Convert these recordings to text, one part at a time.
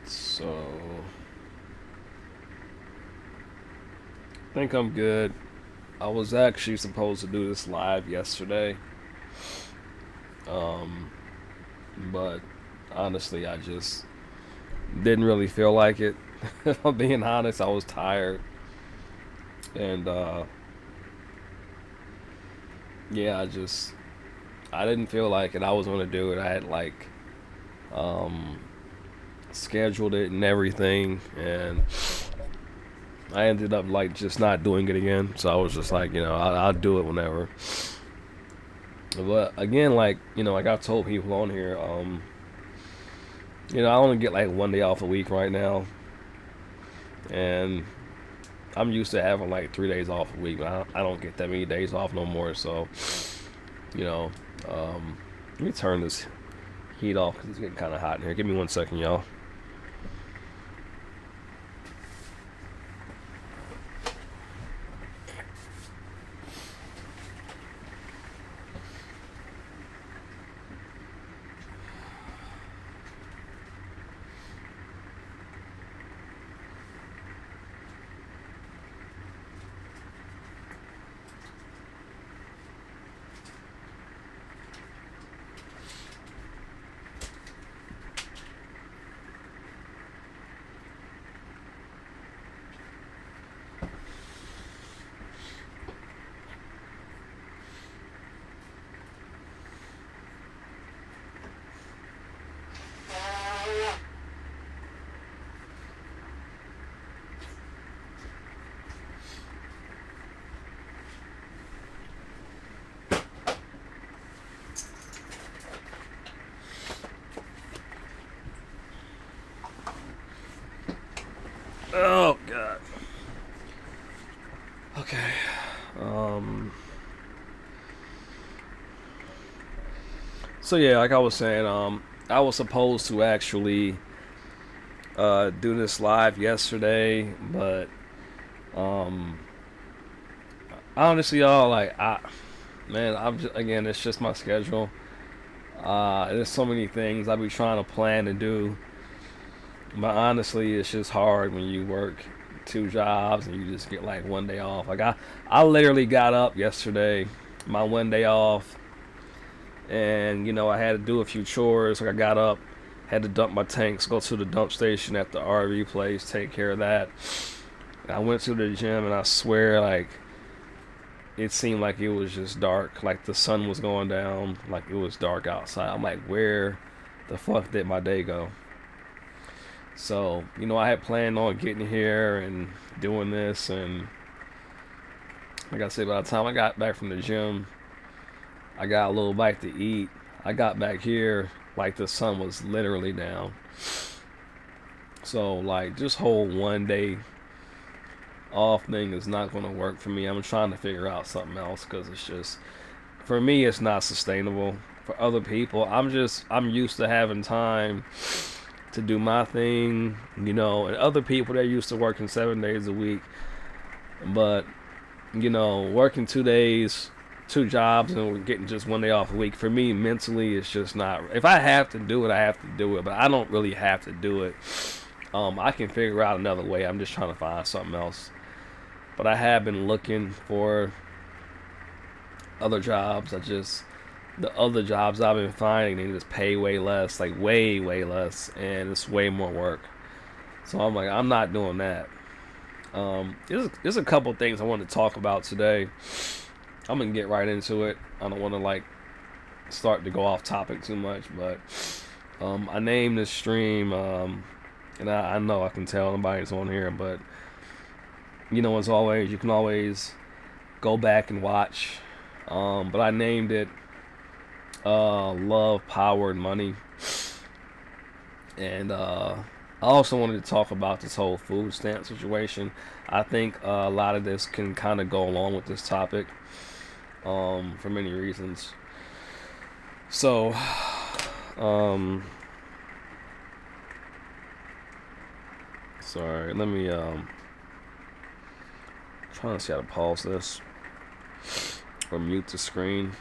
So, I think I'm good. I was actually supposed to do this live yesterday, um, but honestly, I just didn't really feel like it. If I'm being honest, I was tired, and yeah, I didn't feel like it. I was gonna do it. I had um, scheduled it and everything, and I ended up just not doing it again. So I was just like, I'll do it whenever. But again, like I've told people on here, I only get like 1 day off a week right now, and I'm used to having like 3 days off a week, but I don't get that many days off no more. So, you know, let me turn this heat off because it's getting kind of hot in here. Give me 1 second, y'all. Oh God. Okay. Um. So yeah, like I was saying, I was supposed to actually do this live yesterday, but um, honestly, y'all, man, again, it's just my schedule. There's so many things I be trying to plan to do, but honestly, it's just hard when you work 2 jobs and you just get like 1 day off. I literally got up yesterday, my 1 day off, and I had to do a few chores. Like I got up, had to dump my tanks, go to the dump station at the RV place, take care of that. I went to the gym, and I swear, like it seemed like it was just dark, like the sun was going down, like it was dark outside. I'm like, where the fuck did my day go? So, I had planned on getting here and doing this, and like I said, by the time I got back from the gym, I got a little bite to eat. I got back here, like the sun was literally down. So, like, just whole 1 day off thing is not going to work for me. I'm trying to figure out something else because it's just, for me, it's not sustainable. For other people, I'm used to having time to do my thing, and other people, they're used to working 7 days a week. But, working 2 days, 2 jobs, and getting just 1 day off a week, for me, mentally, it's just not. If I have to do it, I have to do it, but I don't really have to do it. I can figure out another way. I'm just trying to find something else. But I have been looking for other jobs. The other jobs I've been finding, they just pay way less, like way, way less, and it's way more work. So I'm like, I'm not doing that. There's a couple things I want to talk about today. I'm gonna get right into it. I don't want to start to go off topic too much, but I named this stream, and I know I can tell nobody's on here, but as always, you can always go back and watch. But I named it Love, Power, and Money. And I also wanted to talk about this whole food stamp situation. I think a lot of this can kind of go along with this topic for many reasons. So, sorry, let me trying to see how to pause this or mute the screen.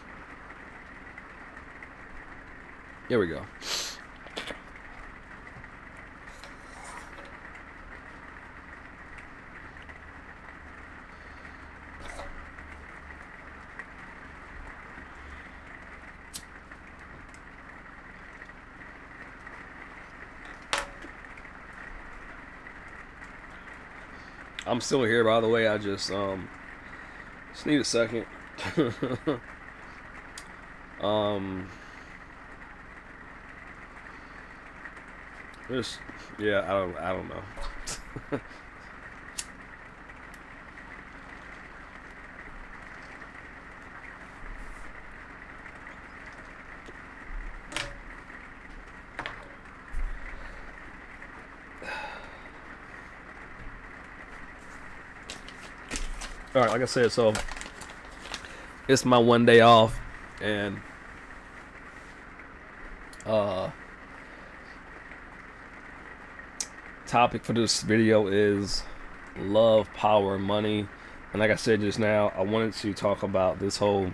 Here we go. I'm still here, by the way. I just need a second. um, just yeah, I don't know. All right, like I said, so it's my one day off, and uh, topic for this video is love, power, money. And like I said just now, I wanted to talk about this whole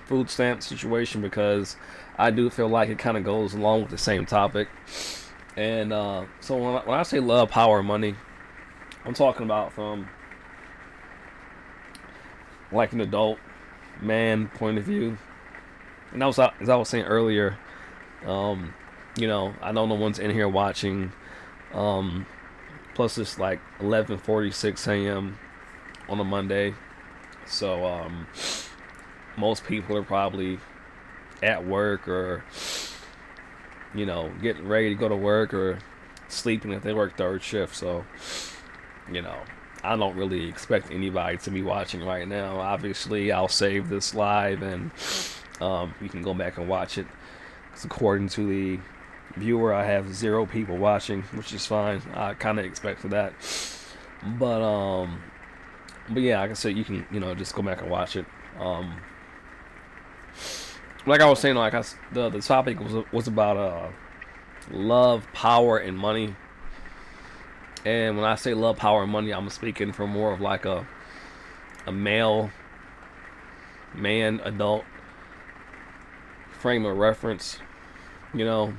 food stamp situation because I do feel like it kind of goes along with the same topic. And so when I say love, power, money, I'm talking about from like an adult man point of view. And as I was saying earlier, I know no one's in here watching. Plus it's like 11:46 a.m. on a Monday, so most people are probably at work or getting ready to go to work or sleeping if they work third shift. So you know I don't really expect anybody to be watching right now. Obviously, I'll save this live and you can go back and watch it. Because according to the viewer, I have 0 people watching, which is fine. I kind of expected that. But yeah, like I said, you can just go back and watch it. Like I was saying, the topic was about love, power, and money. And when I say love, power, and money, I'm speaking from more of like a man, adult frame of reference, you know.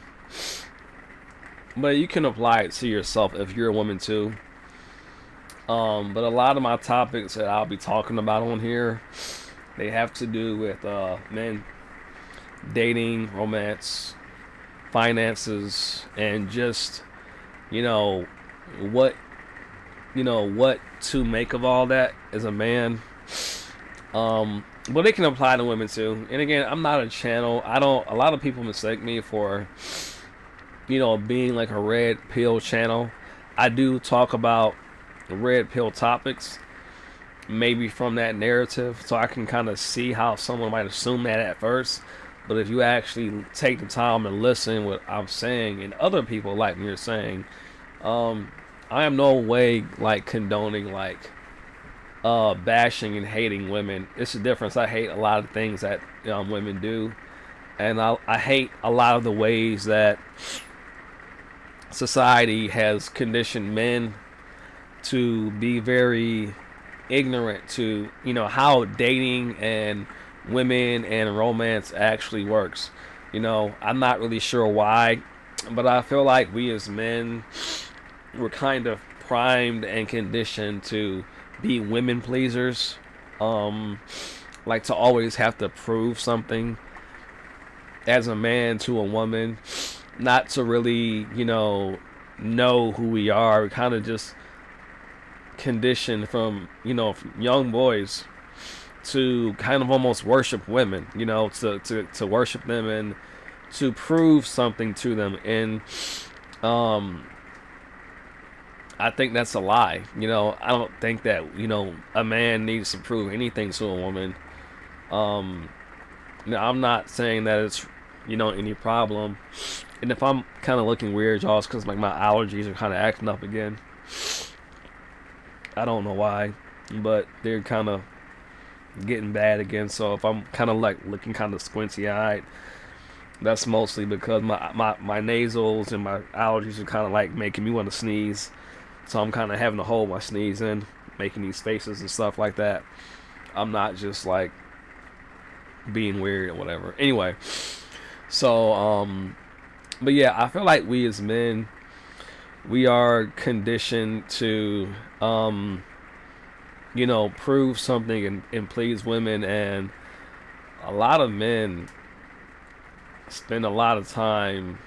But you can apply it to yourself if you're a woman too. But a lot of my topics that I'll be talking about on here, they have to do with men, dating, romance, finances, and just what what to make of all that as a man. But it can apply to women too. And again, I'm not a channel. A lot of people mistake me for being like a red pill channel. I do talk about red pill topics, maybe from that narrative, so I can kind of see how someone might assume that at first. But if you actually take the time and listen what I'm saying and other people like me are saying, I am no way like condoning like bashing and hating women. It's a difference. I hate a lot of things that women do, and I hate a lot of the ways that society has conditioned men to be very ignorant to how dating and women and romance actually works. I'm not really sure why, but I feel like we as men were kind of primed and conditioned to be women pleasers, like to always have to prove something as a man to a woman, not to really know who we are. We kind of just conditioned from from young boys to kind of almost worship women, to worship them and to prove something to them. And I think that's a lie. I don't think that a man needs to prove anything to a woman. Now, I'm not saying that it's any problem. And if I'm kind of looking weird, y'all, it's because like my allergies are kind of acting up again. I don't know why, but they're kind of getting bad again. So if I'm kind of like looking kind of squinty eyed, that's mostly because my nasals and my allergies are kind of like making me want to sneeze. So I'm kind of having to hold my sneeze in, making these faces and stuff like that. I'm not just like being weird or whatever. Anyway, so but yeah, I feel like we as men, we are conditioned to prove something and please women. And a lot of men spend a lot of time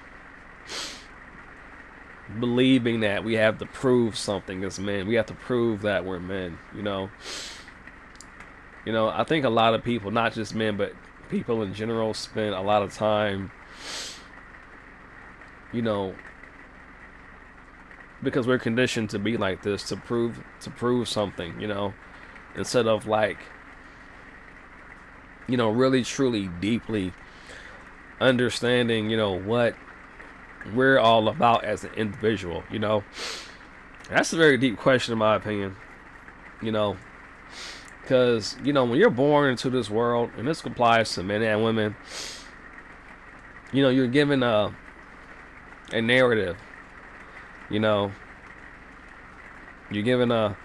believing that we have to prove something as men. We have to prove that we're men. I think a lot of people, not just men, but people in general, spend a lot of time, you know, because we're conditioned to be like this, to prove something, instead of like, really truly deeply understanding, what we're all about as an individual. That's a very deep question in my opinion, you know, because, when you're born into this world, and this applies to men and women, you're given a narrative, you know, you're given a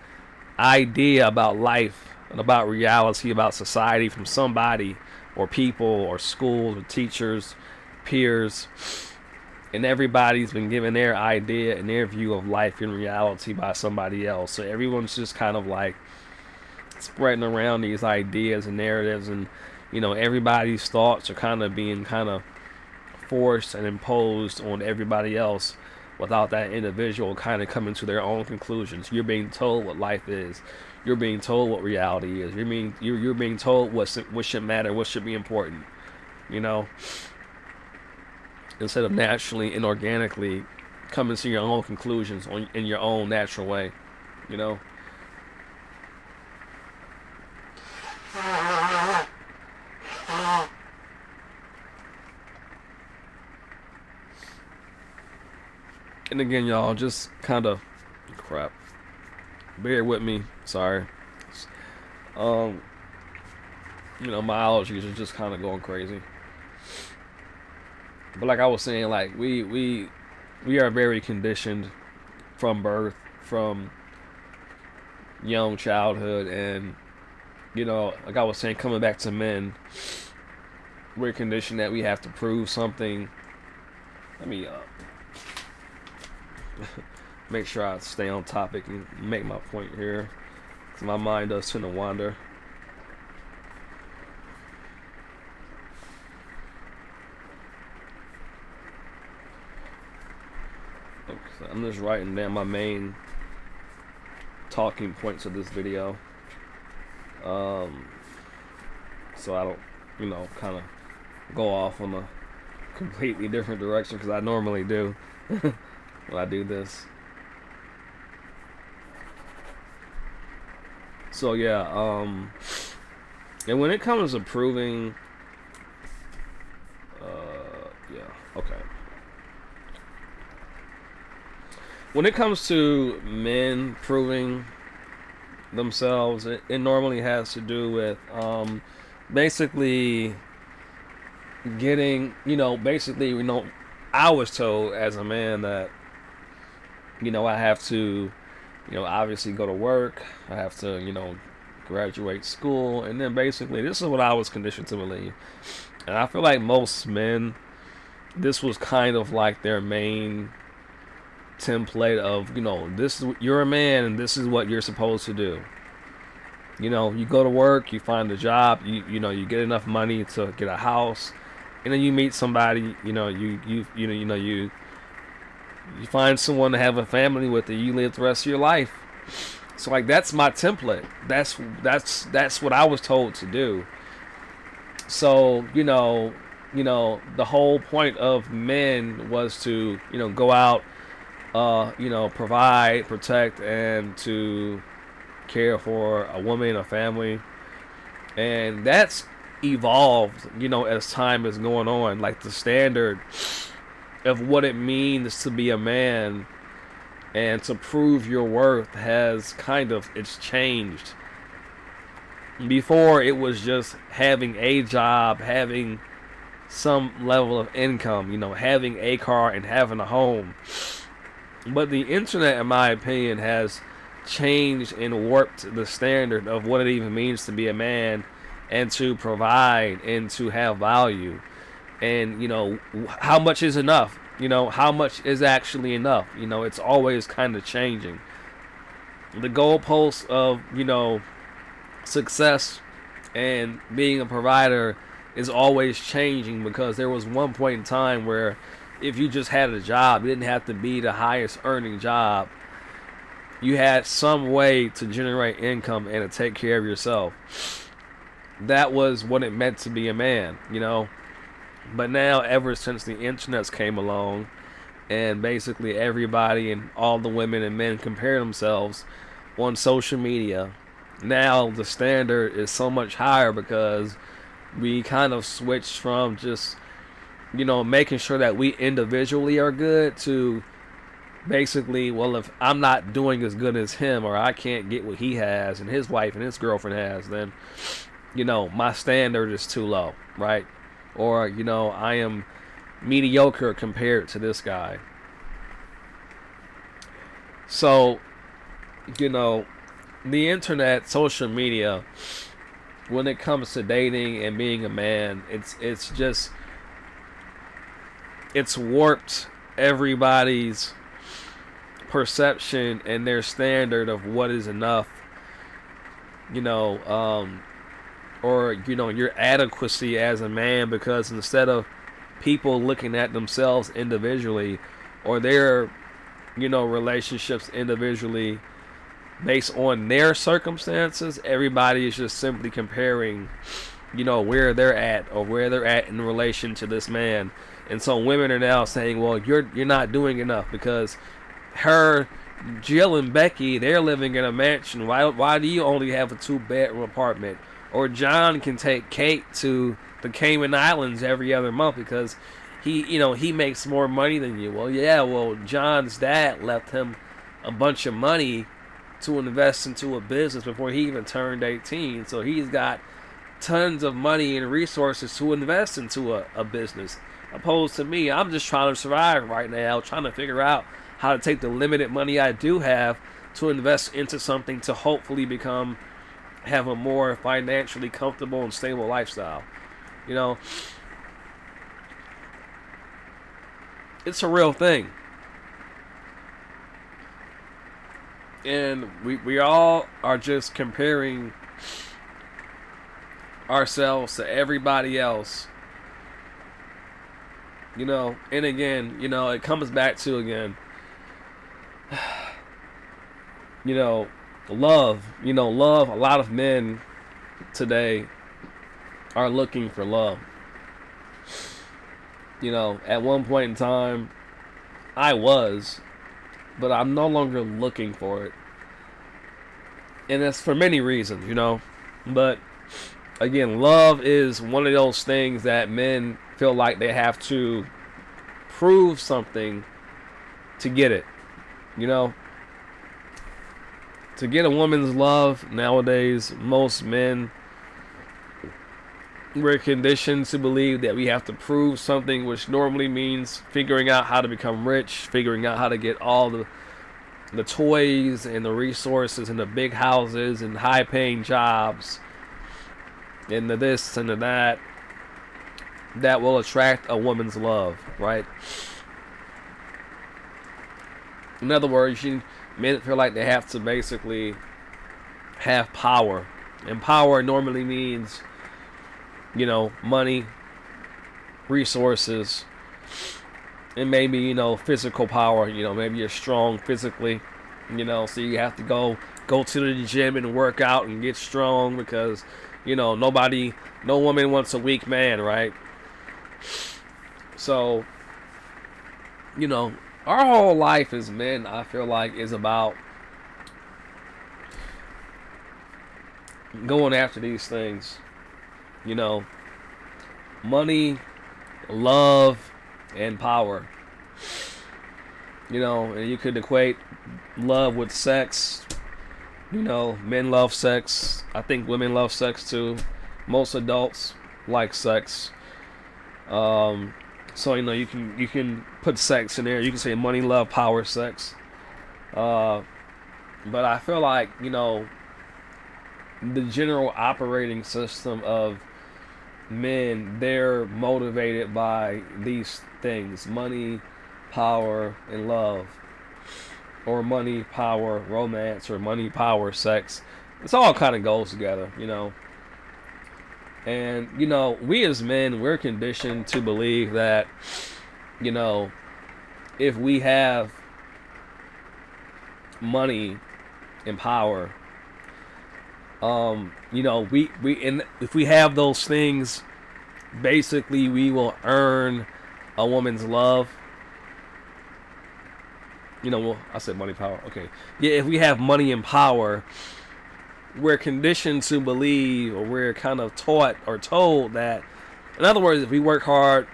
idea about life and about reality, about society from somebody or people or schools or teachers, peers, and everybody's been given their idea and their view of life and reality by somebody else. So everyone's just kind of like spreading around these ideas and narratives, and everybody's thoughts are kind of being kind of forced and imposed on everybody else without that individual kind of coming to their own conclusions. You're being told what life is. You're being told what reality is. You're being told what should matter, what should be important. You know, instead of naturally and organically coming to your own conclusions in your own natural way. You know. And again, y'all, just kind of crap. Bear with me. Sorry. Um, my allergies are just kind of going crazy. But like I was saying, like we are very conditioned from birth, from young childhood, and like I was saying, coming back to men, we're conditioned that we have to prove something. Let me make sure I stay on topic and make my point here, because my mind does tend to wander. Okay, I'm just writing down my main talking points of this video, so I don't, kind of go off on a completely different direction, because I normally do when I do this. So yeah, and when it comes to proving, yeah, okay. When it comes to men proving themselves, it normally has to do with basically getting, basically, I was told as a man that, I have to, obviously go to work. I have to, graduate school. And then basically, this is what I was conditioned to believe. And I feel like most men, this was kind of like their main template of, you're a man and this is what you're supposed to do. You go to work, you find a job, you get enough money to get a house, and then you meet somebody, you find someone to have a family with, and you live the rest of your life. So like that's my template. That's what I was told to do. So the whole point of men was to go out, provide, protect, and to care for a woman, a family, and that's evolved. As time is going on, like the standard of what it means to be a man and to prove your worth has it's changed. Before, it was just having a job, having some level of income, having a car and having a home. But the internet, in my opinion, has changed and warped the standard of what it even means to be a man and to provide and to have value. And, how much is enough? How much is actually enough? It's always kind of changing. The goalposts of, success and being a provider is always changing, because there was one point in time where if you just had a job, you didn't have to be the highest earning job. You had some way to generate income and to take care of yourself. That was what it meant to be a man, you know. But now, ever since the internets came along, and basically everybody and all the women and men compare themselves on social media, now the standard is so much higher because we kind of switched from just, you know, making sure that we individually are good to basically, well, if I'm not doing as good as him, or I can't get what he has and his wife and his girlfriend has, then, you know, my standard is too low, right? Or, you know, I am mediocre compared to this guy. So, you know, the internet, social media, when it comes to dating and being a man, it's just, it's warped everybody's perception and their standard of what is enough, you know, or, you know, your adequacy as a man, because instead of people looking at themselves individually or their, you know, relationships individually based on their circumstances, everybody is just simply comparing, you know, where they're at or where they're at in relation to this man. And so women are now saying, well, you're not doing enough because her, Jill and Becky, they're living in a mansion. Why do you only have a 2-bedroom apartment? Or John can take Kate to the Cayman Islands every other month because he makes more money than you. Well, yeah, well, John's dad left him a bunch of money to invest into a business before he even turned 18. So he's got tons of money and resources to invest into a business. Opposed to me, I'm just trying to survive right now, trying to figure out how to take the limited money I do have to invest into something to hopefully have a more financially comfortable and stable lifestyle. You know, it's a real thing. And we all are just comparing ourselves to everybody else. You know, and again, you know, it comes back to, again, you know, love. You know, love. A lot of men today are looking for love. You know, at one point in time, I was, but I'm no longer looking for it. And it's for many reasons, you know. But again, love is one of those things that men feel like they have to prove something to get it. You know, to get a woman's love nowadays, most men, we're conditioned to believe that we have to prove something, which normally means figuring out how to become rich, figuring out how to get all the toys and the resources and the big houses and high paying jobs and the this and the that will attract a woman's love, right? In other words, men feel like they have to basically have power. And power normally means, you know, money, resources, and maybe, you know, physical power. You know, maybe you're strong physically, you know, so you have to go to the gym and work out and get strong because, you know, no woman wants a weak man, right? So, you know, our whole life as men, I feel like, is about going after these things. You know, money, love, and power. You know, and you could equate love with sex. You know, men love sex. I think women love sex too. Most adults like sex. So, you know, you can put sex in there. You can say money, love, power, sex. But I feel like, you know, the general operating system of men, they're motivated by these things: money, power, and love. Or money, power, romance, or money, power, sex. It's all kind of goes together, you know. And, you know, we as men, we're conditioned to believe that you know, if we have money and power, we and if we have those things, basically we will earn a woman's love. Well, I said money, power. Okay, yeah. If we have money and power, we're conditioned to believe, or we're kind of taught or told that, in other words, if we work hard,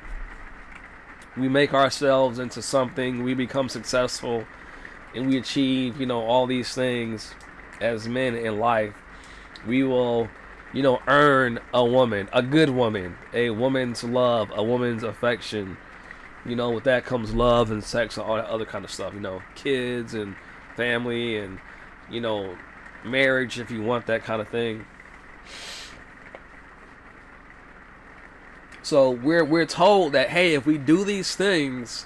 we make ourselves into something, we become successful, and we achieve, all these things as men in life, we will, earn a woman, a good woman, a woman's love, a woman's affection. With that comes love and sex and all that other kind of stuff. Kids and family and, you know, marriage if you want that kind of thing. So we're told that, hey, if we do these things,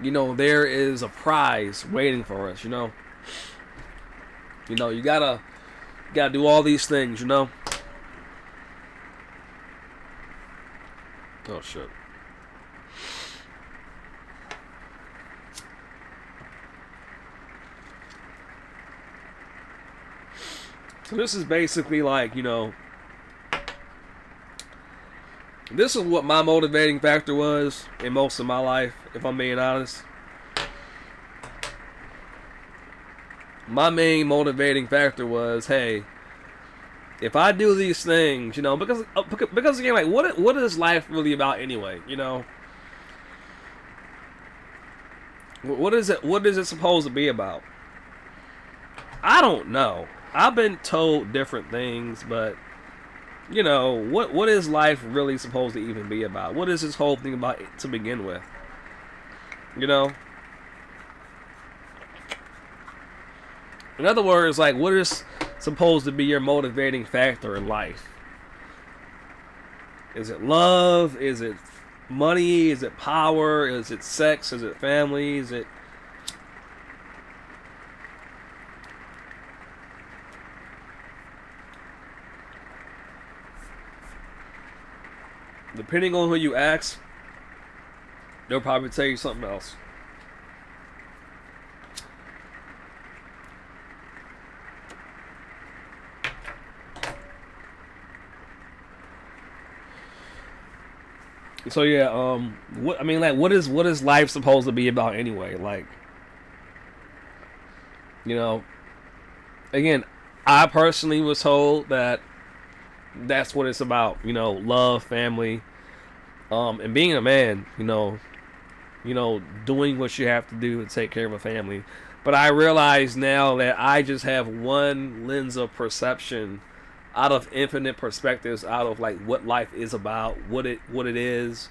there is a prize waiting for us. You gotta do all these things. Oh shit. So this is basically like, this is what my motivating factor was in most of my life, if I'm being honest. My main motivating factor was, hey, if I do these things, because again, like, what is life really about anyway? What is it supposed to be about? I don't know. I've been told different things, but what is life really supposed to even be about? What is this whole thing about to begin with? In other words, like, what is supposed to be your motivating factor in life? Is it love? Is it money? Is it power? Is it sex? Is it family? Is it... Depending on who you ask, they'll probably tell you something else. So yeah, what is life supposed to be about anyway? Like, again, I personally was told that that's what it's about. Love, family, and being a man. Doing what you have to do to take care of a family. But I realize now that I just have one lens of perception out of infinite perspectives, out of like what life is about, what it is,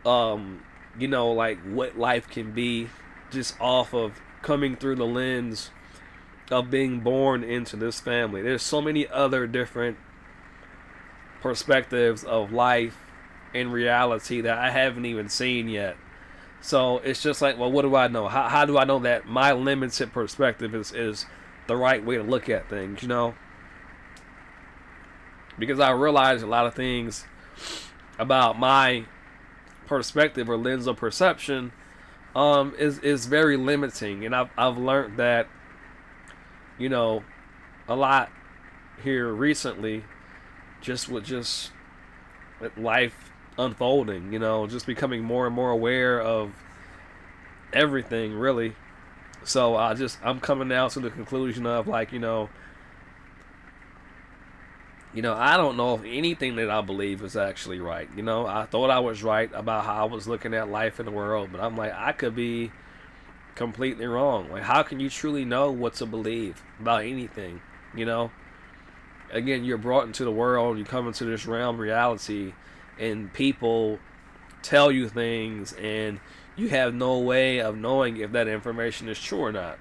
like what life can be, just off of coming through the lens of being born into this family. There's so many other different perspectives of life and reality that I haven't even seen yet. So it's just like, well, what do I know? How do I know that my limited perspective is the right way to look at things, Because I realize a lot of things about my perspective or lens of perception is very limiting. And I've learned that, a lot here recently, just with just life unfolding, just becoming more and more aware of everything, really. So I'm coming now to the conclusion of, like, I don't know if anything that I believe is actually right. I thought I was right about how I was looking at life in the world, but I'm like, I could be completely wrong. Like, how can you truly know what to believe about anything? Again, you're brought into the world, you come into this realm reality, and people tell you things, and you have no way of knowing if that information is true or not.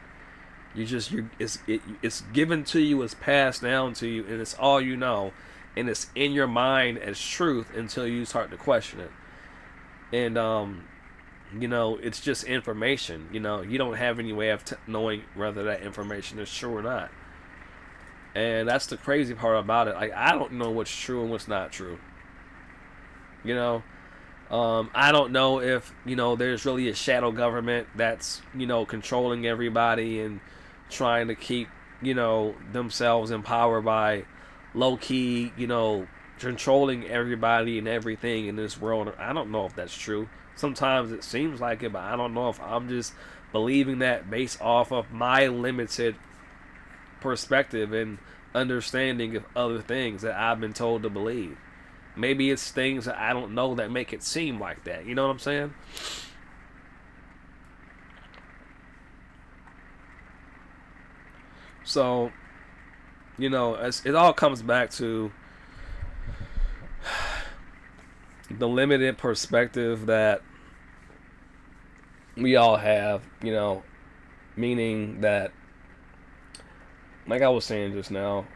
It's given to you, it's passed down to you, and it's all you know, and it's in your mind as truth until you start to question it. And it's just information. You don't have any way of knowing whether that information is true or not. And that's the crazy part about it. Like, I don't know what's true and what's not true. I don't know if there's really a shadow government that's controlling everybody and trying to keep themselves in power by low key controlling everybody and everything in this world. I don't know if that's true. Sometimes it seems like it, but I don't know if I'm just believing that based off of my limited perspective and understanding of other things that I've been told to believe. Maybe it's things that I don't know that make it seem like that. You know what I'm saying? So, it all comes back to the limited perspective that we all have, meaning that, like I was saying just now,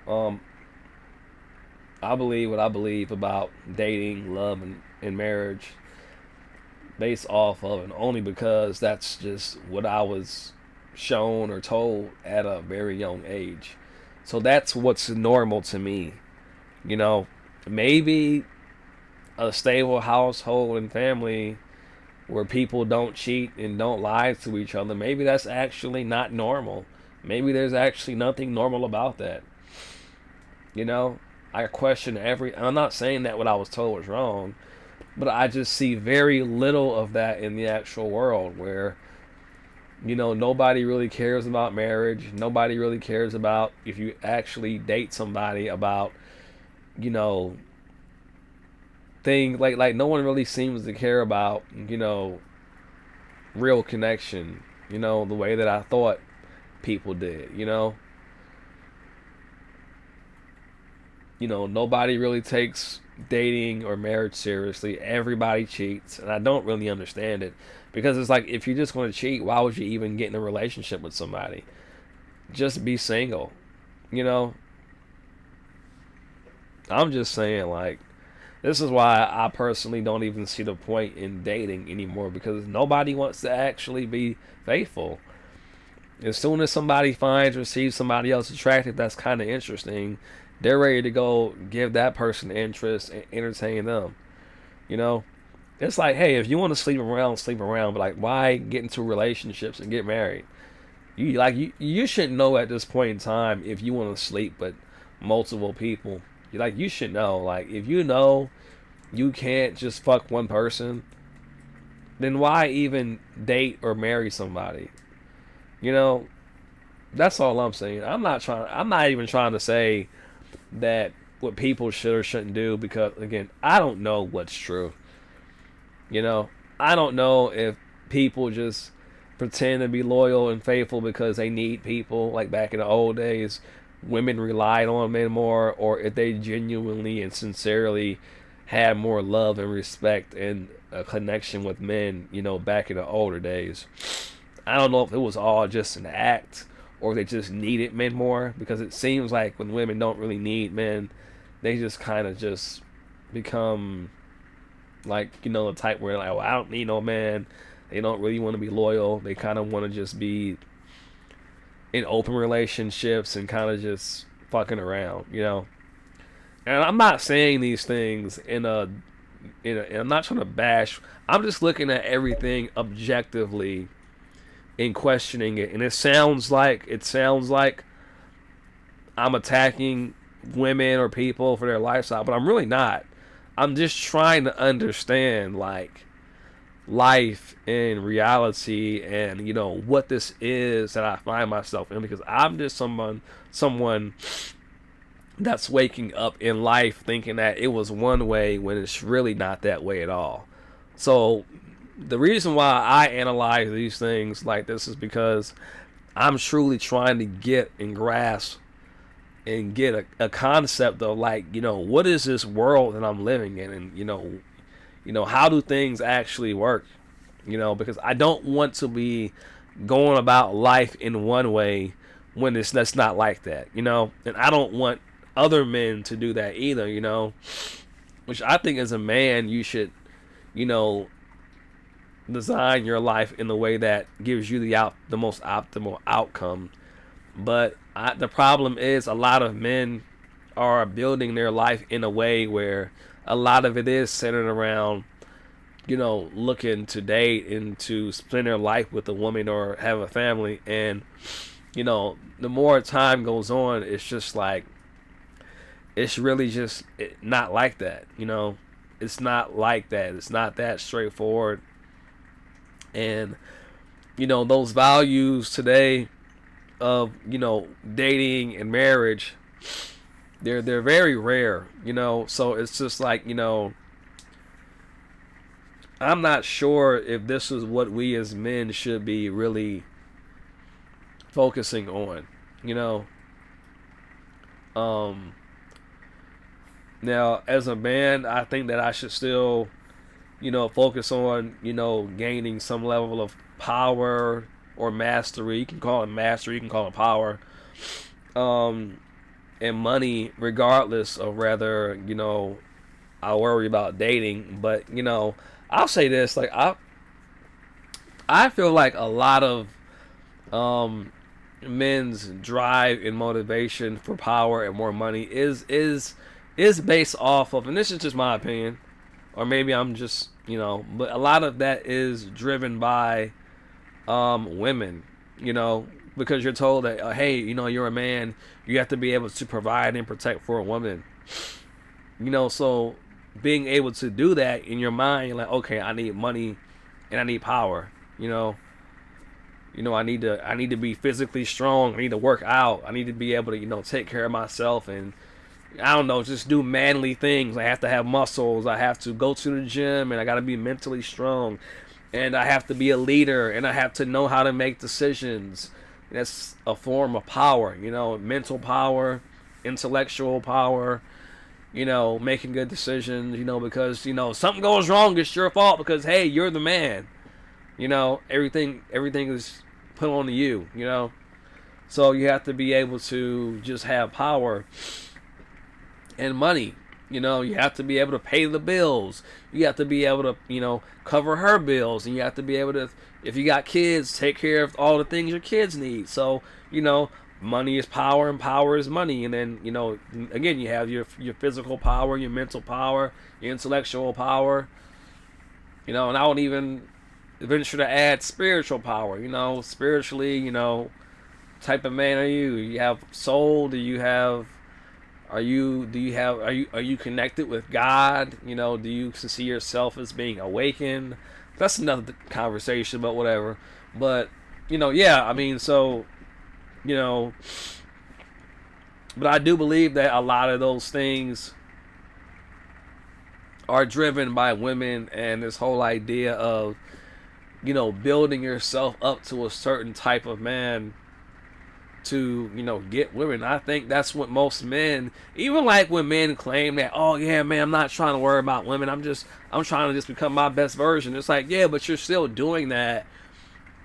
I believe what I believe about dating, love, and marriage based off of, and only because that's just what I was shown or told at a very young age. So that's what's normal to me. You know, maybe a stable household and family where people don't cheat and don't lie to each other, maybe that's actually not normal. Maybe there's actually nothing normal about that. You know, I question I'm not saying that what I was told was wrong, but I just see very little of that in the actual world where, nobody really cares about marriage. Nobody really cares about if you actually date somebody about, you know, thing like no one really seems to care about, real connection, the way that I thought people did. Nobody really takes dating or marriage seriously. Everybody cheats, and I don't really understand it because it's like if you're just going to cheat, why would you even get in a relationship with somebody? Just be single. You know, I'm just saying like this is why I personally don't even see the point in dating anymore because nobody wants to actually be faithful. As soon as somebody finds or sees somebody else attractive that's kind of interesting, they're ready to go give that person interest and entertain them. You know, it's like, hey, if you want to sleep around, but like, why get into relationships and get married? You should know at this point in time if you want to sleep with multiple people. You should know. Like, if you know you can't just fuck one person, then why even date or marry somebody? You know, that's all I'm saying. I'm not even trying to say that what people should or shouldn't do because again, I don't know what's true. You know, I don't know if people just pretend to be loyal and faithful because they need people like back in the old days women relied on men more or if they genuinely and sincerely had more love and respect and a connection with men, back in the older days. I don't know if it was all just an act or they just needed men more because it seems like when women don't really need men, they just kind of just become like, the type where like, well, I don't need no man. They don't really want to be loyal. They kind of want to just be in open relationships and kind of just fucking around. And I'm not saying these things and I'm not trying to bash. I'm just looking at everything objectively and questioning it. And it sounds like I'm attacking women or people for their lifestyle, but I'm really not. I'm just trying to understand like life and reality and what this is that I find myself in because I'm just someone that's waking up in life thinking that it was one way when it's really not that way at all. So the reason why I analyze these things like this is because I'm truly trying to get and grasp and get a concept of like, what is this world that I'm living in and how do things actually work? Because I don't want to be going about life in one way when that's not like that, and I don't want other men to do that either, which I think as a man you should, you know, design your life in the way that gives you the most optimal outcome. But the problem is a lot of men are building their life in a way where a lot of it is centered around looking to date and to spend their life with a woman or have a family. And, the more time goes on, it's just like, it's really just not like that. It's not like that. It's not that straightforward. And, those values today of, dating and marriage, they're very rare. So it's just like, I'm not sure if this is what we as men should be really focusing on. You know, um, Now as a man, I think that I should still, focus on, gaining some level of power or mastery. You can call it mastery, you can call it power, um, and money, regardless of whether I worry about dating. But I'll say this: like I feel like a lot of um, men's drive and motivation for power and more money is based off of, and this is just my opinion, or maybe I'm just but a lot of that is driven by women, because you're told that hey, you're a man, you have to be able to provide and protect for a woman, so being able to do that in your mind, you're like, okay, I need money and I need power, I need to be physically strong. I need to work out. I need to be able to, take care of myself and I don't know, just do manly things. I have to have muscles. I have to go to the gym and I got to be mentally strong. And I have to be a leader and I have to know how to make decisions. That's a form of power, mental power, intellectual power, making good decisions, because, something goes wrong, it's your fault because, hey, you're the man. Everything is put on to you. So you have to be able to just have power and money. You have to be able to pay the bills. You have to be able to, cover her bills. And you have to be able to, if you got kids, take care of all the things your kids need. So, money is power and power is money. And then, again, you have your physical power, your mental power, your intellectual power. And I would even venture to add spiritual power. Spiritually, type of man are you? You have soul? Are you connected with God? Do you see yourself as being awakened? That's another conversation, but whatever. But yeah, I mean, so but I do believe that a lot of those things are driven by women and this whole idea of building yourself up to a certain type of man to get women. I think that's what most men, even like when men claim that, oh yeah, man, I'm not trying to worry about women, I'm trying to just become my best version. It's like, yeah, but you're still doing that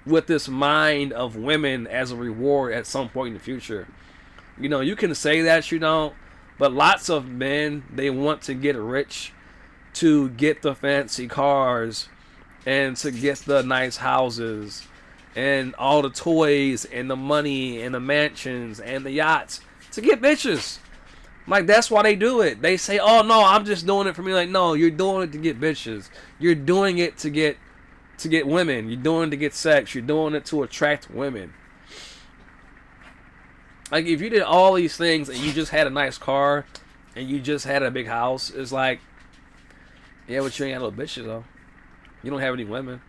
with this mind of women as a reward at some point in the future. You can say that you don't, but lots of men, they want to get rich, to get the fancy cars and to get the nice houses and all the toys and the money and the mansions and the yachts, to get bitches. Like, that's why they do it. They say, oh no, I'm just doing it for me. Like, no, you're doing it to get bitches. You're doing it to get women. You're doing it to get sex. You're doing it to attract women. Like, if you did all these things and you just had a nice car and you just had a big house, it's like, yeah, but you ain't got no bitches though. You don't have any women.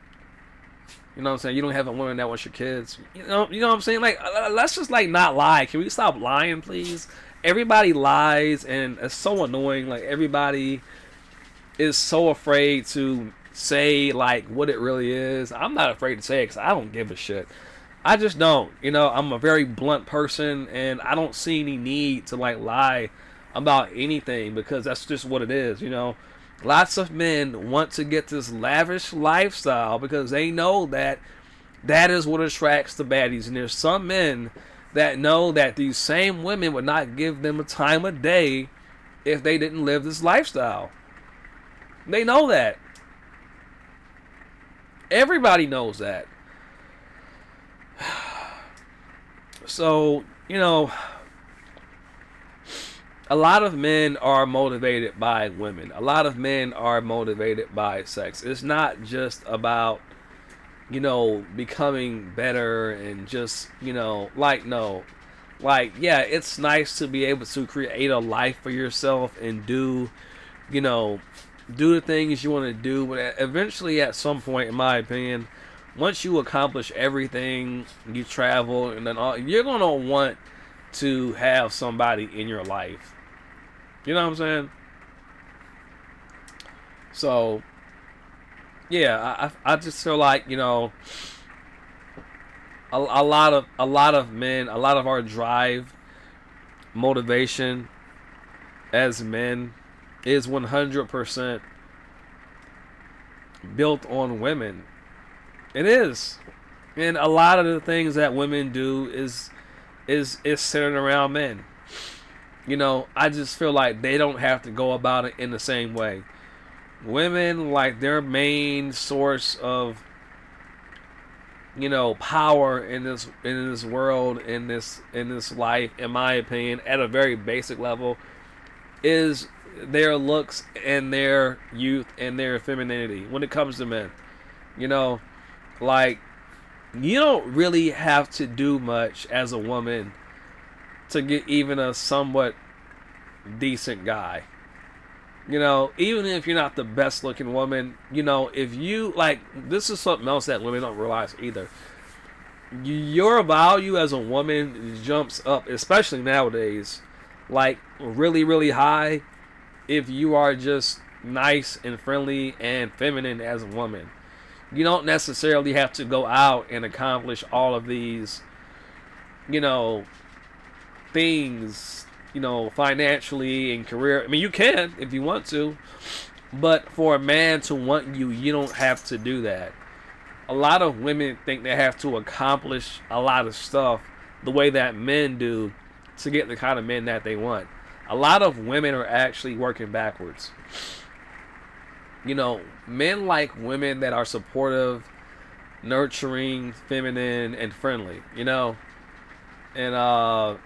You know what I'm saying? You don't have a woman that wants your kids. You know what I'm saying? Like, let's just like not lie. Can we stop lying, please? Everybody lies, and it's so annoying. Like, everybody is so afraid to say like what it really is. I'm not afraid to say it because I don't give a shit. I just don't. I'm a very blunt person, and I don't see any need to like lie about anything because that's just what it is. Lots of men want to get this lavish lifestyle because they know that that is what attracts the baddies. And there's some men that know that these same women would not give them a time of day if they didn't live this lifestyle. They know that. Everybody knows that. So, a a lot of men are motivated by women. A lot of men are motivated by sex. It's not just about, becoming better and just, no. Like, yeah, it's nice to be able to create a life for yourself and you know, do the things you want to do. But eventually, at some point, in my opinion, once you accomplish everything, you travel, and then you're going to want to have somebody in your life. You know what I'm saying? So, yeah, I just feel like, a lot of men, a lot of our drive, motivation as men is 100% built on women. It is. And a lot of the things that women do is centered around men. I just feel like they don't have to go about it in the same way. Women, like, their main source of power in this world, in this life, in my opinion, at a very basic level, is their looks and their youth and their femininity when it comes to men. You know, like, you don't really have to do much as a woman to get even a somewhat decent guy. Even if you're not the best looking woman, if you, like, this is something else that women don't realize either. Your value as a woman jumps up, especially nowadays, like, really, really high if you are just nice and friendly and feminine as a woman. You don't necessarily have to go out and accomplish all of these, you know, things, financially and career. I mean, you can if you want to, but for a man to want you, you don't have to do that. A lot of women think they have to accomplish a lot of stuff the way that men do to get the kind of men that they want. A lot of women are actually working backwards. Men like women that are supportive, nurturing, feminine, and friendly, and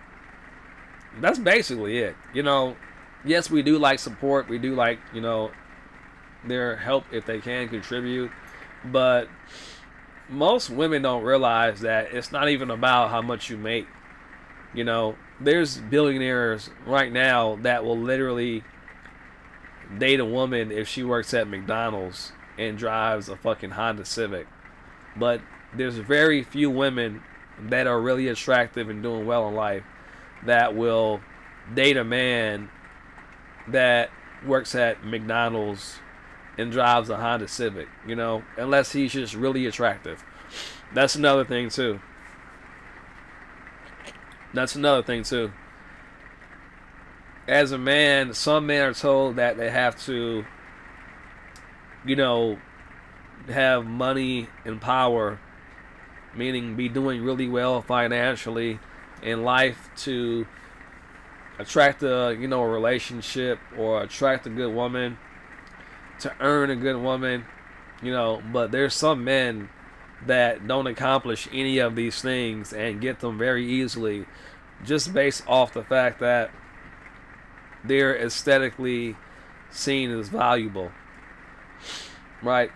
that's basically it. Yes, we do like support. We do like, their help if they can contribute. But most women don't realize that it's not even about how much you make. There's billionaires right now that will literally date a woman if she works at McDonald's and drives a fucking Honda Civic. But there's very few women that are really attractive and doing well in life that will date a man that works at McDonald's and drives a Honda Civic, unless he's just really attractive. That's another thing too. As a man, some men are told that they have to, have money and power, meaning be doing really well financially in life to attract a relationship or attract a good woman, to earn a good woman, but there's some men that don't accomplish any of these things and get them very easily just based off the fact that they're aesthetically seen as valuable, right?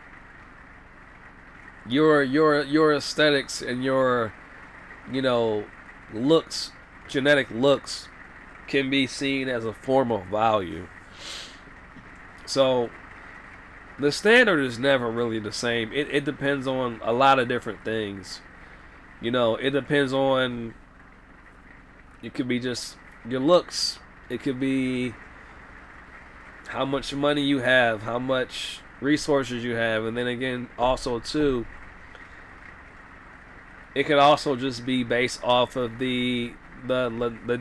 Your aesthetics and your looks, genetic looks, can be seen as a form of value. So the standard is never really the same. It depends on a lot of different things. It depends on, it could be just your looks. It could be how much money you have, how much resources you have, and then again, also too, it could also just be based off of the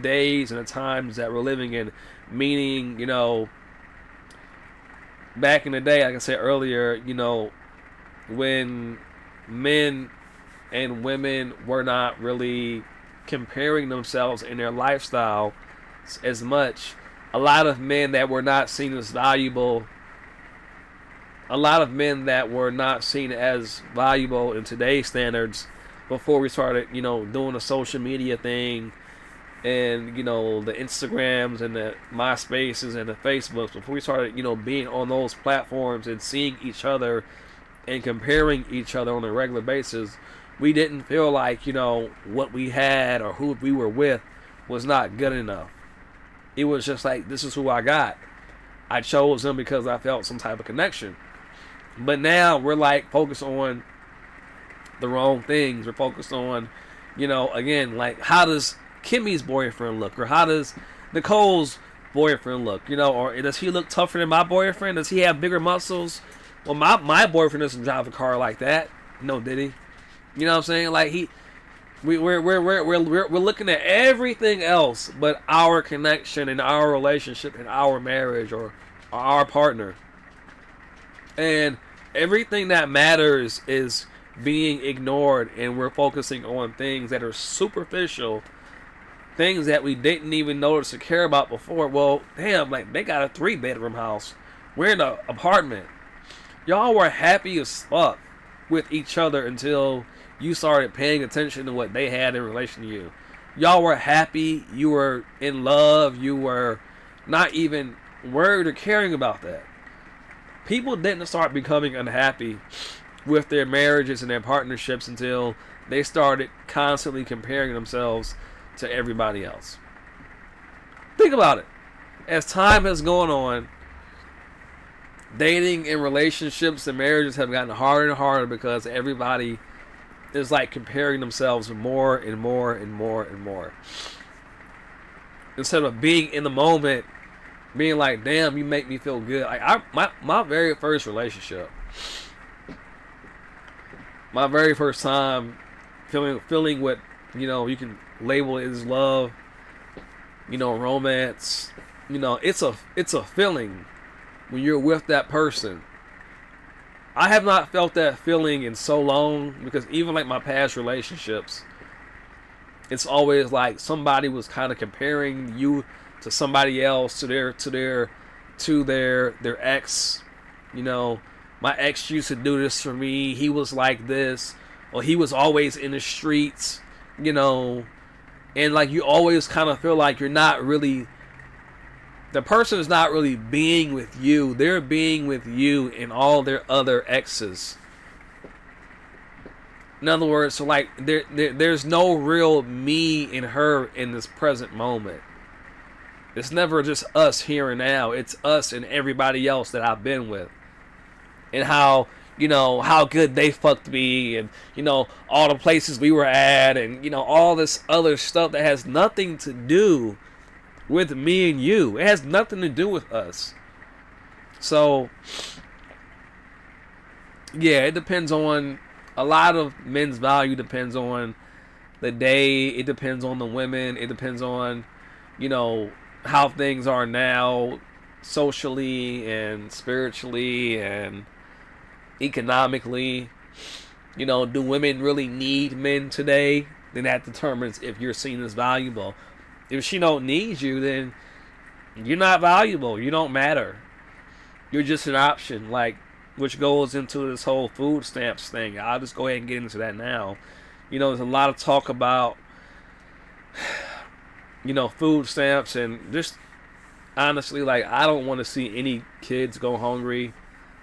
days and the times that we're living in. Meaning, back in the day, like I said earlier, when men and women were not really comparing themselves in their lifestyle as much, a lot of men that were not seen as valuable, in today's standards, before we started, doing the social media thing and the Instagrams and the MySpaces and the Facebooks, before we started being on those platforms and seeing each other and comparing each other on a regular basis, we didn't feel like what we had or who we were with was not good enough. It was just like, this is who I got. I chose them because I felt some type of connection. But now we're like focused on the wrong things. We're focused on, again, like, how does Kimmy's boyfriend look, or how does Nicole's boyfriend look, or does he look tougher than my boyfriend? Does he have bigger muscles? Well, my boyfriend doesn't drive a car like that. No, did he? You know what I'm saying? Like, we're looking at everything else but our connection and our relationship and our marriage or our partner. And everything that matters is being ignored, and we're focusing on things that are superficial, things that we didn't even notice or care about before. Well, damn, like, they got a 3-bedroom house. We're in an apartment. Y'all were happy as fuck with each other until you started paying attention to what they had in relation to you. Y'all were happy. You were in love. You were not even worried or caring about that. People didn't start becoming unhappy with their marriages and their partnerships until they started constantly comparing themselves to everybody else. Think about it. As time has gone on, dating and relationships and marriages have gotten harder and harder because everybody is like comparing themselves more and more and more and more. Instead of being in the moment, being like, damn, you make me feel good. Like, my very first relationship, my very first time feeling what you can label it as love, romance. It's a feeling when you're with that person. I have not felt that feeling in so long, because even like my past relationships, it's always like somebody was kind of comparing you to somebody else, to their ex. My ex used to do this for me. He was like this, or he was always in the streets, and like, you always kind of feel like you're not really, the person is not really being with you. They're being with you and all their other exes. In other words, so like, there's no real me and her in this present moment. It's never just us here and now. It's us and everybody else that I've been with. And how, how good they fucked me, and, all the places we were at, and, all this other stuff that has nothing to do with me and you. It has nothing to do with us. So, yeah, it depends on, a lot of men's value depends on the day. It depends on the women. It depends on, how things are now, socially and spiritually and economically. Do women really need men today? Then that determines if you're seen as valuable. If she don't need you, then you're not valuable. You don't matter. You're just an option, like, which goes into this whole food stamps thing. I'll just go ahead and get into that now. There's a lot of talk about, food stamps, and just honestly, like, I don't want to see any kids go hungry.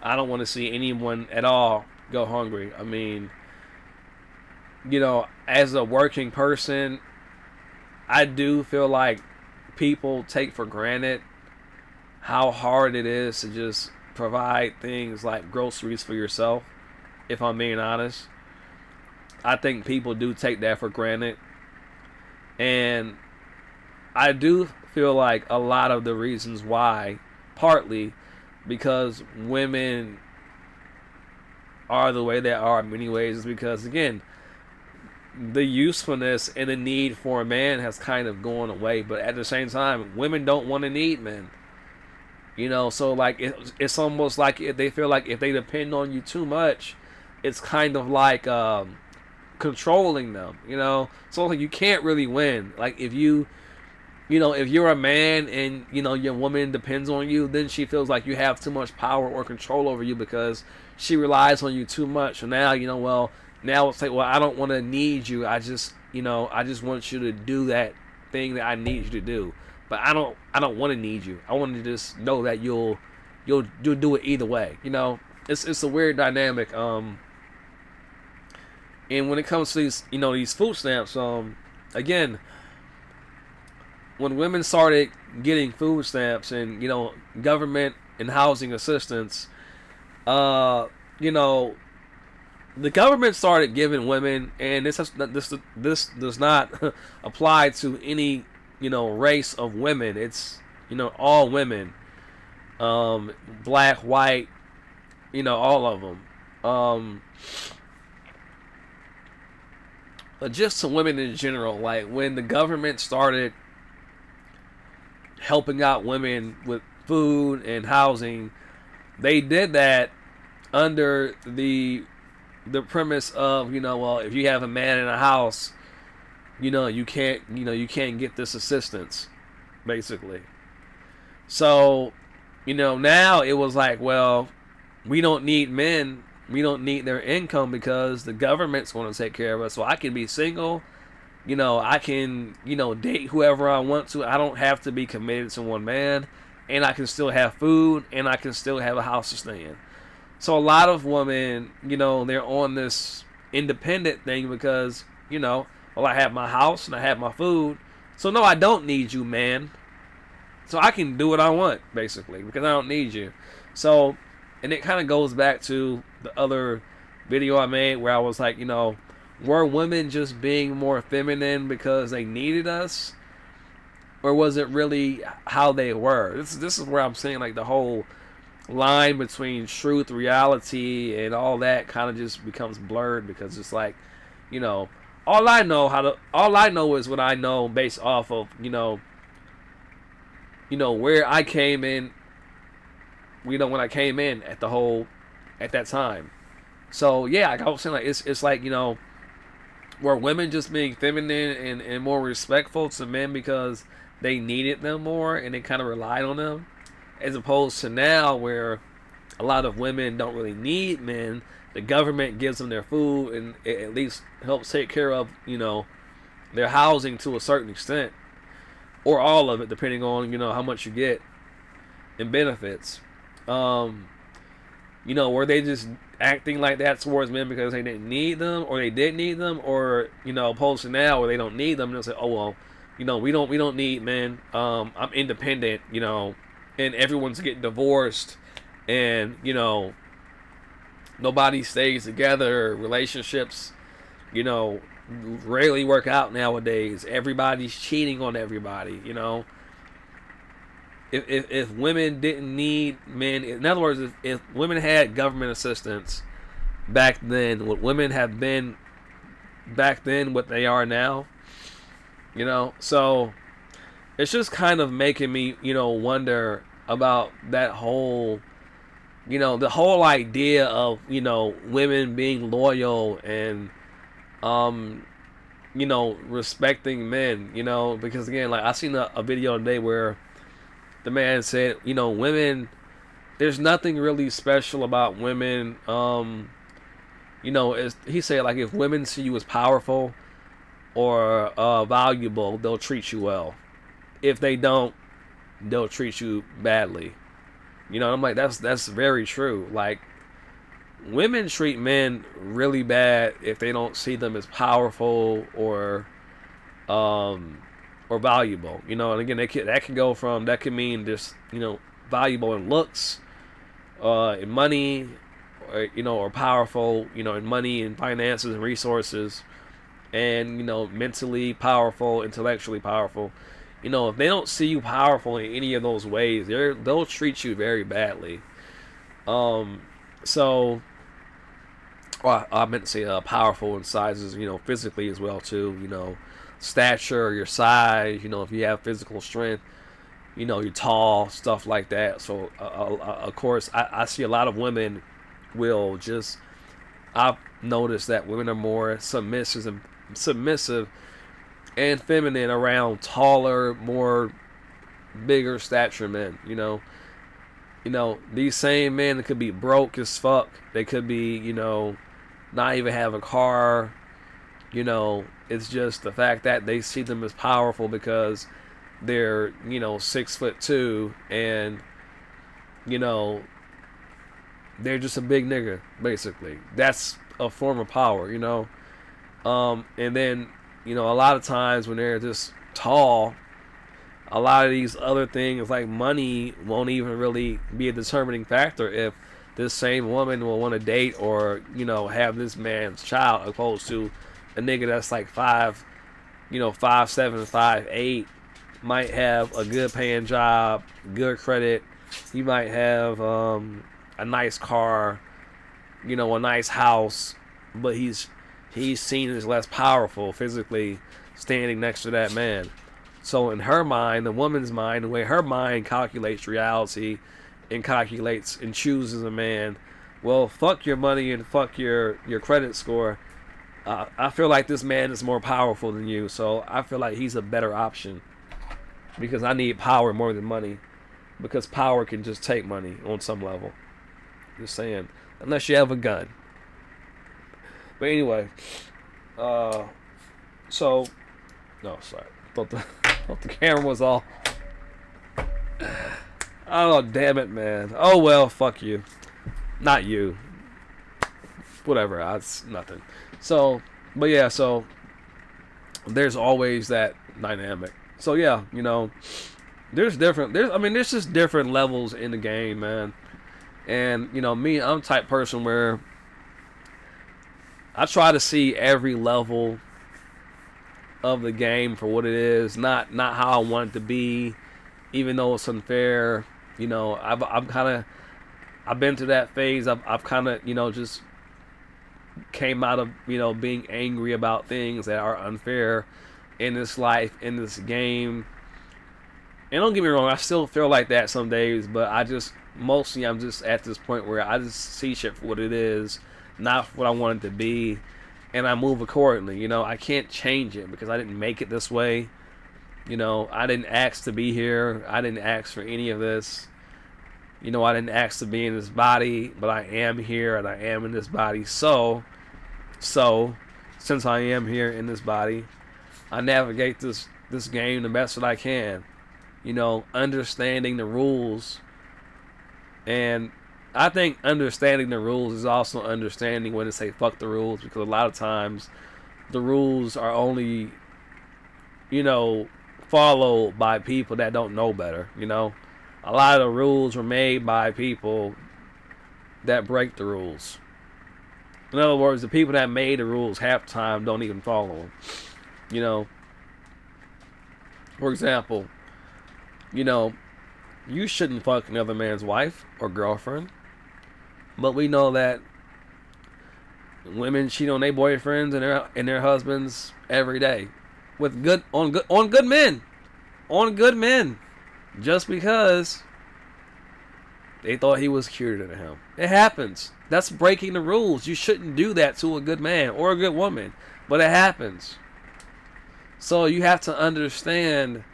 I don't want to see anyone at all go hungry. I mean, as a working person, I do feel like people take for granted how hard it is to just provide things like groceries for yourself, if I'm being honest. I think people do take that for granted. And I do feel like a lot of the reasons why, partly because women are the way they are in many ways, is because, again, the usefulness and the need for a man has kind of gone away. But at the same time, women don't want to need men. So like, it's almost like if they feel like if they depend on you too much, it's kind of like controlling them. So like, you can't really win. Like, if if you're a man and your woman depends on you, then she feels like you have too much power or control over you because she relies on you too much. So now now it's like, well, I don't want to need you. I just want you to do that thing that I need you to do. But I don't want to need you. I want to just know that you'll do it either way. It's a weird dynamic. And when it comes to these food stamps, again, when women started getting food stamps and government and housing assistance, you know the government started giving women, and this does not apply to any race of women. It's all women, black, white, all of them. But just to women in general, like when the government started helping out women with food and housing, they did that under the premise of well, if you have a man in a house, you can't get this assistance, basically. So now it was like, well, we don't need men, we don't need their income because the government's going to take care of us. So I can be single, I can date whoever I want to. I don't have to be committed to one man, and I can still have food, and I can still have a house to stay in. So a lot of women, they're on this independent thing because, well, I have my house and I have my food. So no, I don't need you, man. So I can do what I want, basically, because I don't need you. So, and it kind of goes back to the other video I made where I was like, were women just being more feminine because they needed us? Or was it really how they were? This is where I'm saying like the whole line between truth, reality, and all that kind of just becomes blurred because it's like, all I know is what I know based off of, where I came in, when I came in at that time. So yeah, like I was saying, like it's like, were women just being feminine and more respectful to men because they needed them more and they kind of relied on them, as opposed to now where a lot of women don't really need men. The government gives them their food and it at least helps take care of, their housing to a certain extent, or all of it, depending on, how much you get in benefits. Were they just acting like that towards men because they didn't need them, or they did need them, or, opposed to now where they don't need them and they'll say, oh, well, we don't need men. I'm independent, and everyone's getting divorced, and nobody stays together. Relationships rarely work out nowadays. Everybody's cheating on everybody. If women didn't need men, in other words, if women had government assistance back then, would women have been back then what they are now? So it's just kind of making me wonder about that whole, the whole idea of, women being loyal and, respecting men, because again, like I seen a video today where the man said, women, there's nothing really special about women. He said, like, if women see you as powerful or valuable, they'll treat you well. If they don't, they'll treat you badly. I'm like, that's very true. Like, women treat men really bad if they don't see them as powerful or valuable. And again, that can mean just valuable in looks, in money, or powerful, in money and finances and resources, and mentally powerful, intellectually powerful. If they don't see you powerful in any of those ways, they'll treat you very badly. So, well, I meant to say powerful in sizes, physically as well too. Stature, your size, if you have physical strength, you're tall, stuff like that. So, of course, I see a lot of women I've noticed that women are more submissive and feminine around taller, more bigger stature men. These same men could be broke as fuck. They could be, not even have a car, It's just the fact that they see them as powerful because they're, 6'2", and you know they're just a big nigga. Basically, that's a form of power. And then a lot of times when they're just tall, a lot of these other things like money won't even really be a determining factor if this same woman will want to date or have this man's child, opposed to a nigga that's like 5'7", 5'8", might have a good paying job, good credit. He might have a nice car, a nice house, but he's seen as less powerful physically standing next to that man. So in her mind, the woman's mind, the way her mind calculates reality and calculates and chooses a man, well, fuck your money and fuck your credit score. I feel like this man is more powerful than you, so I feel like he's a better option because I need power more than money, because power can just take money on some level. Just saying, unless you have a gun. But anyway, no, sorry. Thought the camera was all. Oh, damn it, man. Oh, well, fuck you. Not you. Whatever, it's nothing. So, but yeah, so there's always that dynamic. So yeah, there's just different levels in the game, man. And, me, I'm the type person where I try to see every level of the game for what it is, not how I want it to be, even though it's unfair. I've been to that phase. I've kind of, just came out of, being angry about things that are unfair in this life, in this game. And don't get me wrong, I still feel like that some days, but I'm just at this point where I just see shit for what it is, not what I want it to be, and I move accordingly. I can't change it because I didn't make it this way. I didn't ask to be here. I didn't ask for any of this. I didn't ask to be in this body, but I am here and I am in this body. So since I am here in this body, I navigate this game the best that I can. Understanding the rules. And I think understanding the rules is also understanding when to say fuck the rules, because a lot of times the rules are only, followed by people that don't know better. A lot of the rules were made by people that break the rules. In other words, the people that made the rules half the time don't even follow them. For example, you shouldn't fuck another man's wife or girlfriend, but we know that women cheat on their boyfriends and their husbands every day with good men, just because they thought he was cuter than him. It happens. That's breaking the rules. You shouldn't do that to a good man or a good woman, but it happens. So you have to understand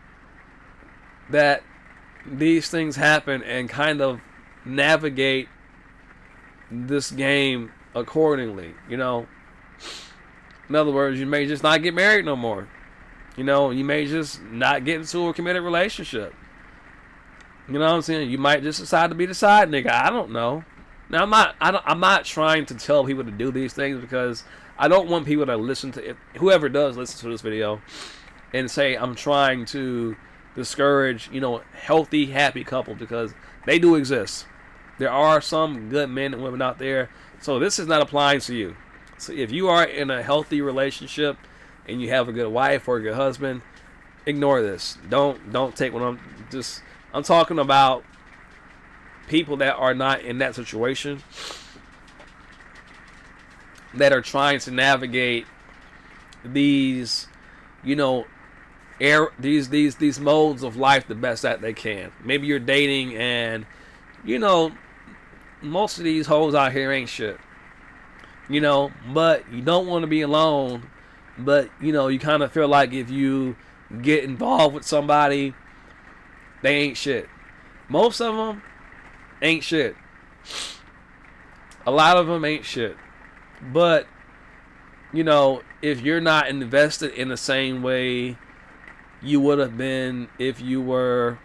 that these things happen and kind of navigate this game accordingly. In other words, you may just not get married no more. You may just not get into a committed relationship. You know what I'm saying? You might just decide to be the side nigga. I don't know. Now I'm not trying to tell people to do these things, because I don't want people to listen to it. Whoever does listen to this video and say I'm trying to discourage, healthy, happy couples, because they do exist. There are some good men and women out there. So this is not applying to you. So if you are in a healthy relationship and you have a good wife or a good husband, ignore this. Don't take what I'm talking about people that are not in that situation, that are trying to navigate these, these modes of life the best that they can. Maybe you're dating and, most of these hoes out here ain't shit. But you don't want to be alone. But, you kind of feel like if you get involved with somebody, they ain't shit. Most of them ain't shit. A lot of them ain't shit. But if you're not invested in the same way you would have been if you were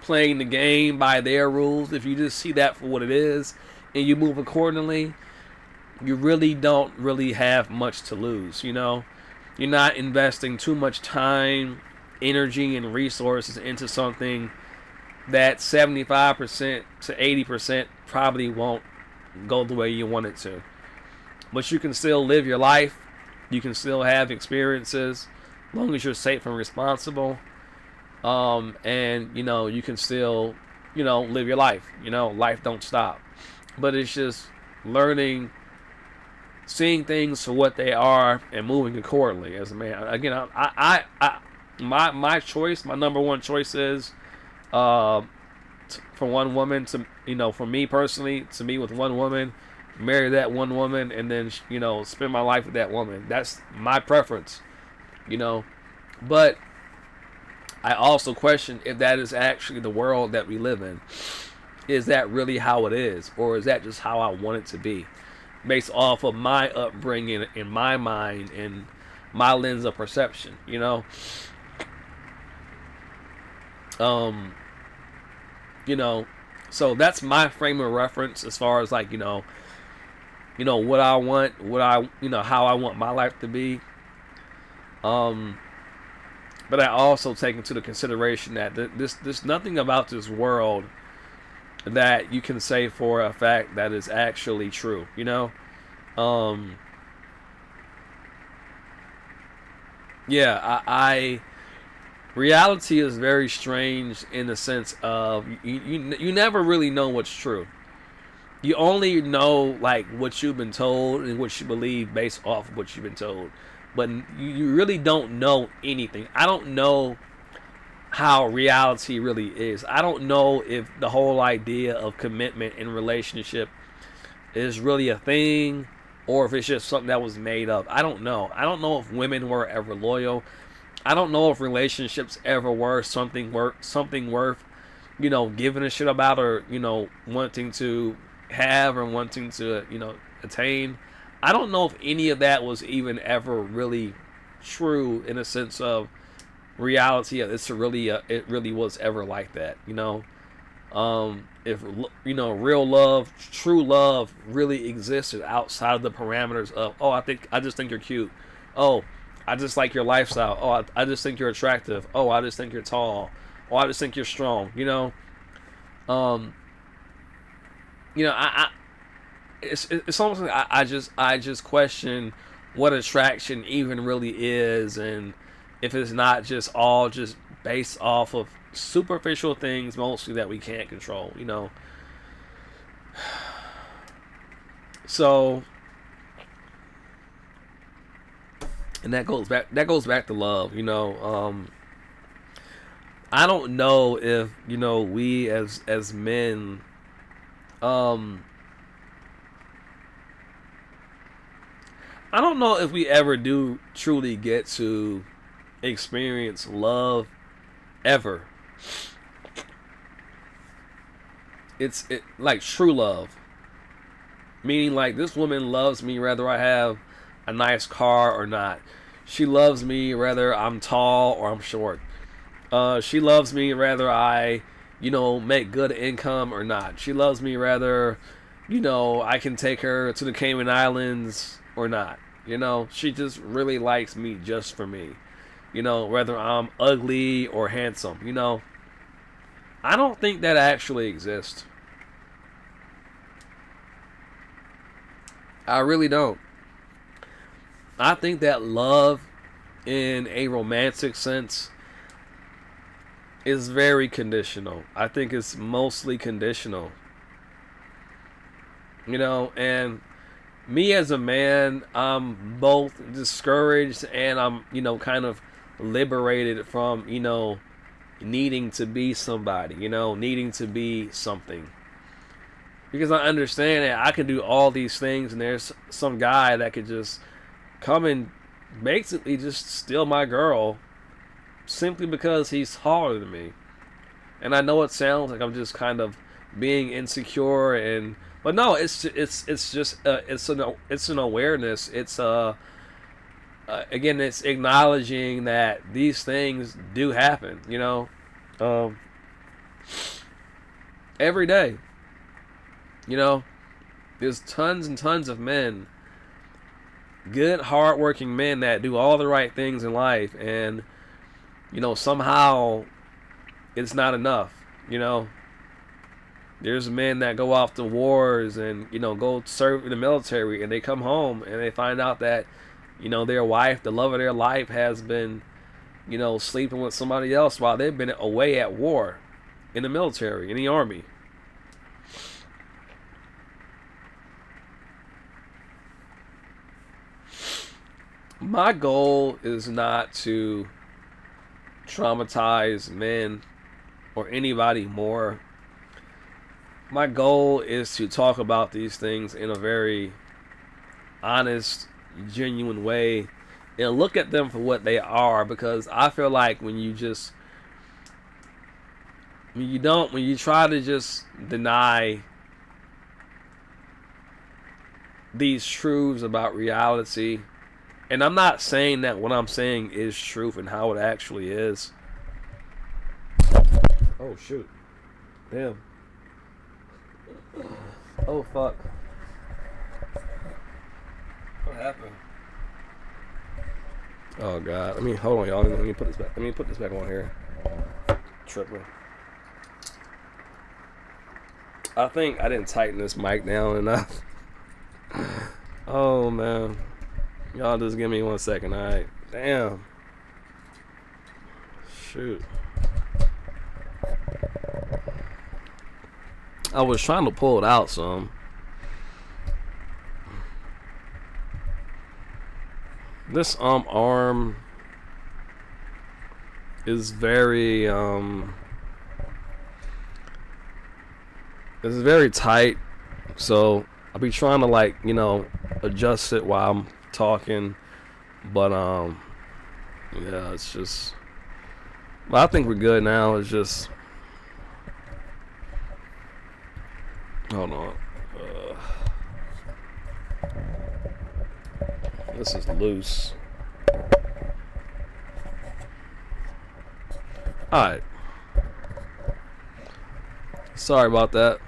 playing the game by their rules, if you just see that for what it is and you move accordingly, you really don't really have much to lose. You're not investing too much time, energy, and resources into something that 75% to 80% probably won't go the way you want it to. But you can still live your life. You can still have experiences, as long as you're safe and responsible. And you can still, live your life. Life don't stop. But it's just learning, seeing things for what they are, and moving accordingly as a man. Again, my choice, my number one choice is, for one woman to, for me personally, to be with one woman, marry that one woman, and then spend my life with that woman. That's my preference. But I also question if that is actually the world that we live in. Is that really how it is, or is that just how I want it to be, based off of my upbringing in my mind and my lens of perception? So that's my frame of reference as far as like what I want, how I want my life to be. But I also take into the consideration that there's nothing about this world that you can say for a fact that is actually true. Yeah, I reality is very strange in the sense of you never really know what's true. You only know like what you've been told and what you believe based off of what you've been told. But you really don't know anything. I don't know how reality really is. I don't know if the whole idea of commitment in relationship is really a thing, or if it's just something that was made up. I don't know. I don't know if women were ever loyal. I don't know if relationships ever were something worth giving a shit about, or wanting to have, or wanting to attain. I don't know if any of that was even ever really true in a sense of reality. It really was ever like that. If real love, true love, really existed outside of the parameters of, oh, I just think you're cute. Oh, I just like your lifestyle. Oh, I just think you're attractive. Oh, I just think you're tall. Oh, I just think you're strong. It's almost like I just question what attraction even really is, and if it's not just all just based off of superficial things mostly that we can't control. So, and that goes back to love. I don't know if we as men I don't know if we ever do truly get to experience love ever. It's like true love. Meaning like this woman loves me whether I have a nice car or not. She loves me whether I'm tall or I'm short. She loves me whether I, make good income or not. She loves me whether, I can take her to the Cayman Islands or not. She just really likes me just for me. Whether I'm ugly or handsome. I don't think that actually exists. I really don't. I think that love in a romantic sense is very conditional. I think it's mostly conditional. And me as a man, I'm both discouraged and I'm, kind of liberated from, needing to be somebody, needing to be something. Because I understand that I can do all these things and there's some guy that could just come and basically just steal my girl simply because he's taller than me. And I know it sounds like I'm just kind of being insecure, and but no, it's just it's an awareness. It's again, it's acknowledging that these things do happen. Um, every day. You know, there's tons and tons of men, good, hardworking men that do all the right things in life, and somehow it's not enough. You know, there's men that go off to wars and go serve in the military, and they come home and they find out that their wife, the love of their life, has been sleeping with somebody else while they've been away at war, in the military, in the army. My goal is not to traumatize men or anybody more. My goal is to talk about these things in a very honest, genuine way and look at them for what they are, because I feel like when you try to just deny these truths about reality, and I'm not saying that what I'm saying is truth and how it actually is. Oh shoot. Damn. Oh fuck. What happened? Oh god. Hold on, y'all. Let me put this back. Let me put this back on here. Tripping. I think I didn't tighten this mic down enough. Oh man. Y'all just give me 1 second, alright? Damn. Shoot. I was trying to pull it out some. This arm is very it's very tight, so I'll be trying to adjust it while I'm talking, but yeah, it's just, but I think we're good now. It's just, hold on, this is loose. Alright, sorry about that.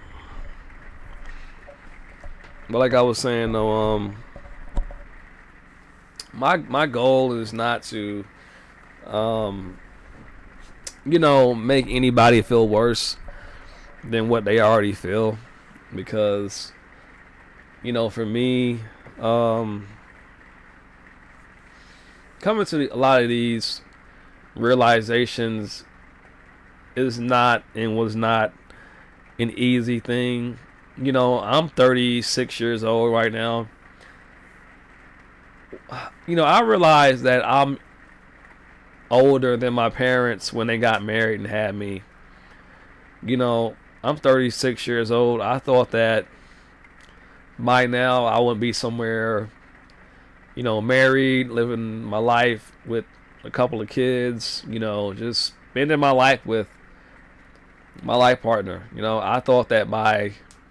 But like I was saying though, my goal is not to make anybody feel worse than what they already feel, because for me, coming to a lot of these realizations is not and was not an easy thing. I'm 36 years old right now. I realized that I'm older than my parents when they got married and had me. I'm 36 years old. I thought that by now I would be somewhere, married, living my life with a couple of kids, just spending my life with my life partner. I thought that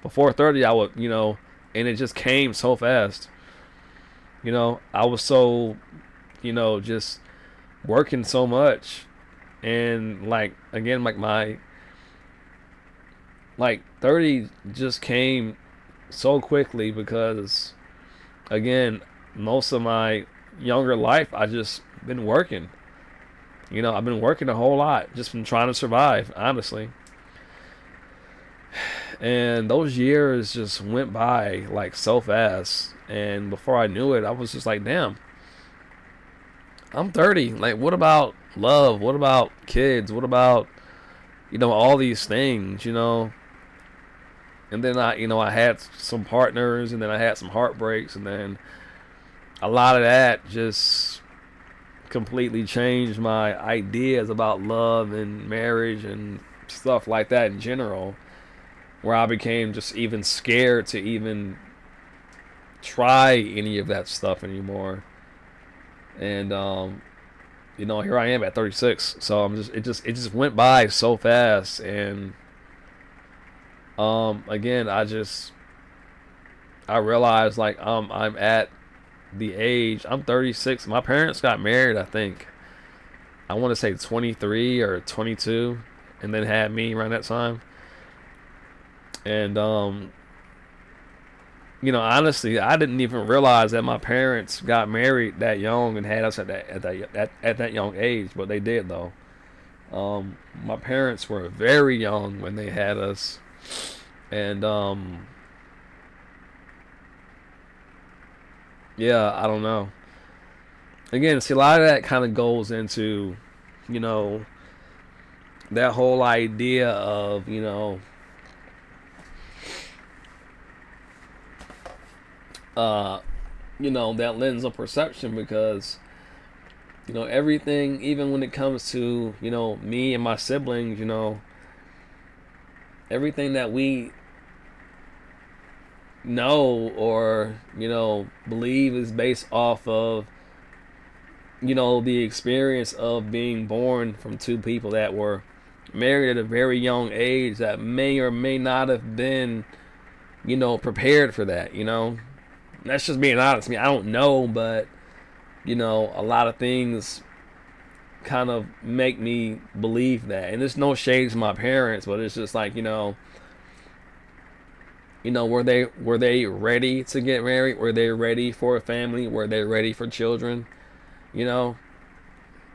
before 30 I would, and it just came so fast. I was so, just working so much, and again, my 30 just came so quickly because, again, most of my younger life I just been working. I've been working a whole lot, just been trying to survive, honestly. And those years just went by so fast, and before I knew it, I was just like, damn, I'm 30. What about love? What about kids? What about all these things? And then I had some partners, and then I had some heartbreaks, and then a lot of that just completely changed my ideas about love and marriage and stuff like that in general, where I became just even scared to even try any of that stuff anymore. And here I am at 36, so it just went by so fast, and Again, I realized like I'm at the age. I'm 36. My parents got married, I think. I want to say 23 or 22, and then had me around that time. And honestly, I didn't even realize that my parents got married that young and had us at that young age, but they did though. My parents were very young when they had us, and yeah, I don't know. Again, see, a lot of that kind of goes into, you know, that whole idea of, uh, that lens of perception because, everything, even when it comes to, me and my siblings, everything that we know or, believe is based off of, the experience of being born from two people that were married at a very young age that may or may not have been, prepared for that, That's just being honest. I don't know, but, a lot of things kind of make me believe that. And there's no shade to my parents, but it's just like, were they ready to get married? Were they ready for a family? Were they ready for children? You know,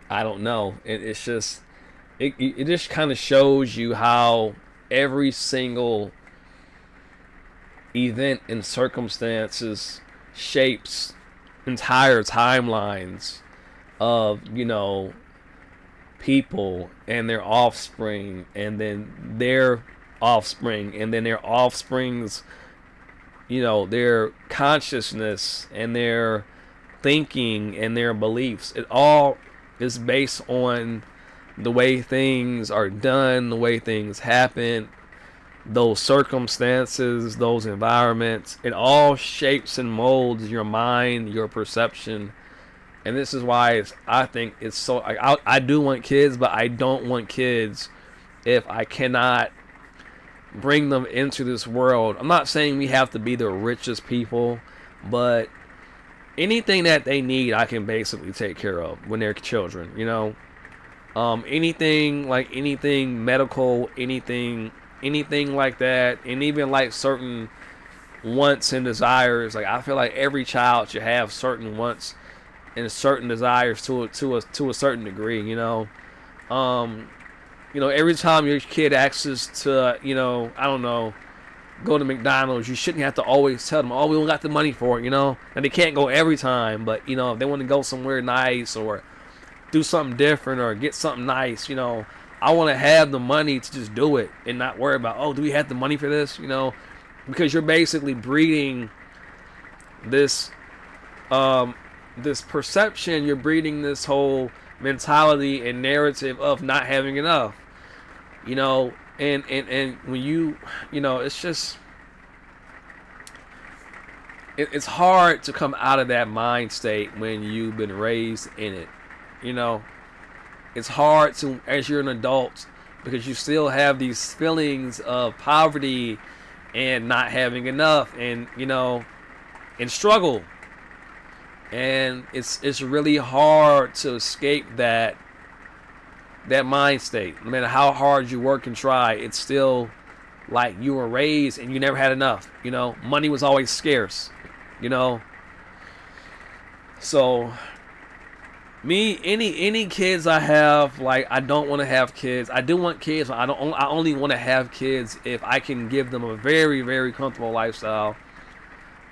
I don't know. It's just it just kind of shows you how every single event and circumstances shapes entire timelines of people and their offspring and then their offspring and then their offspring's their consciousness and their thinking and their beliefs. It all is based on the way things are done, the way things happen, those circumstances, those environments. It all shapes and molds your mind, your perception. And this is why I think it's so. I do want kids, but I don't want kids if I cannot bring them into this world. I'm not saying we have to be the richest people, but anything that they need, I can basically take care of when they're children. Anything medical, anything like that, and even like certain wants and desires. Like I feel like every child should have certain wants and certain desires to a certain degree. Every time your kid asks to, I don't know, go to McDonald's, you shouldn't have to always tell them, oh, we don't got the money for it, And they can't go every time, but, if they want to go somewhere nice or do something different or get something nice, I want to have the money to just do it and not worry about, oh, do we have the money for this, Because you're basically breeding this, this perception, you're breeding this whole mentality and narrative of not having enough. And when it's just it's hard to come out of that mind state when you've been raised in it. It's hard to as you're an adult because you still have these feelings of poverty and not having enough and and struggle. And it's really hard to escape that mind state. No matter how hard you work and try, it's still like you were raised and you never had enough. Money was always scarce. So me, any kids I have, like I don't want to have kids. I do want kids, but I only want to have kids if I can give them a very, very comfortable lifestyle.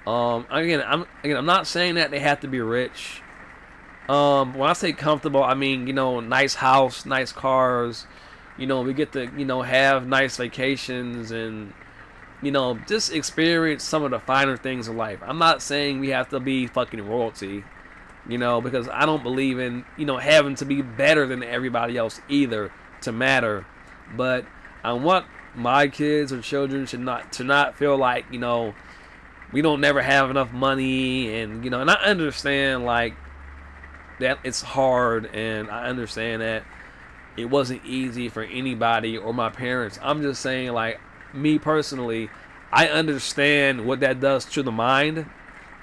Again, I'm not saying that they have to be rich. When I say comfortable, I mean, nice house, nice cars, we get to, have nice vacations and, just experience some of the finer things in life. I'm not saying we have to be fucking royalty, because I don't believe in, having to be better than everybody else either to matter. But I want my kids or children to not feel like, we don't never have enough money and, and I understand like, that it's hard and I understand that it wasn't easy for anybody or my parents. I'm just saying like me personally, I understand what that does to the mind.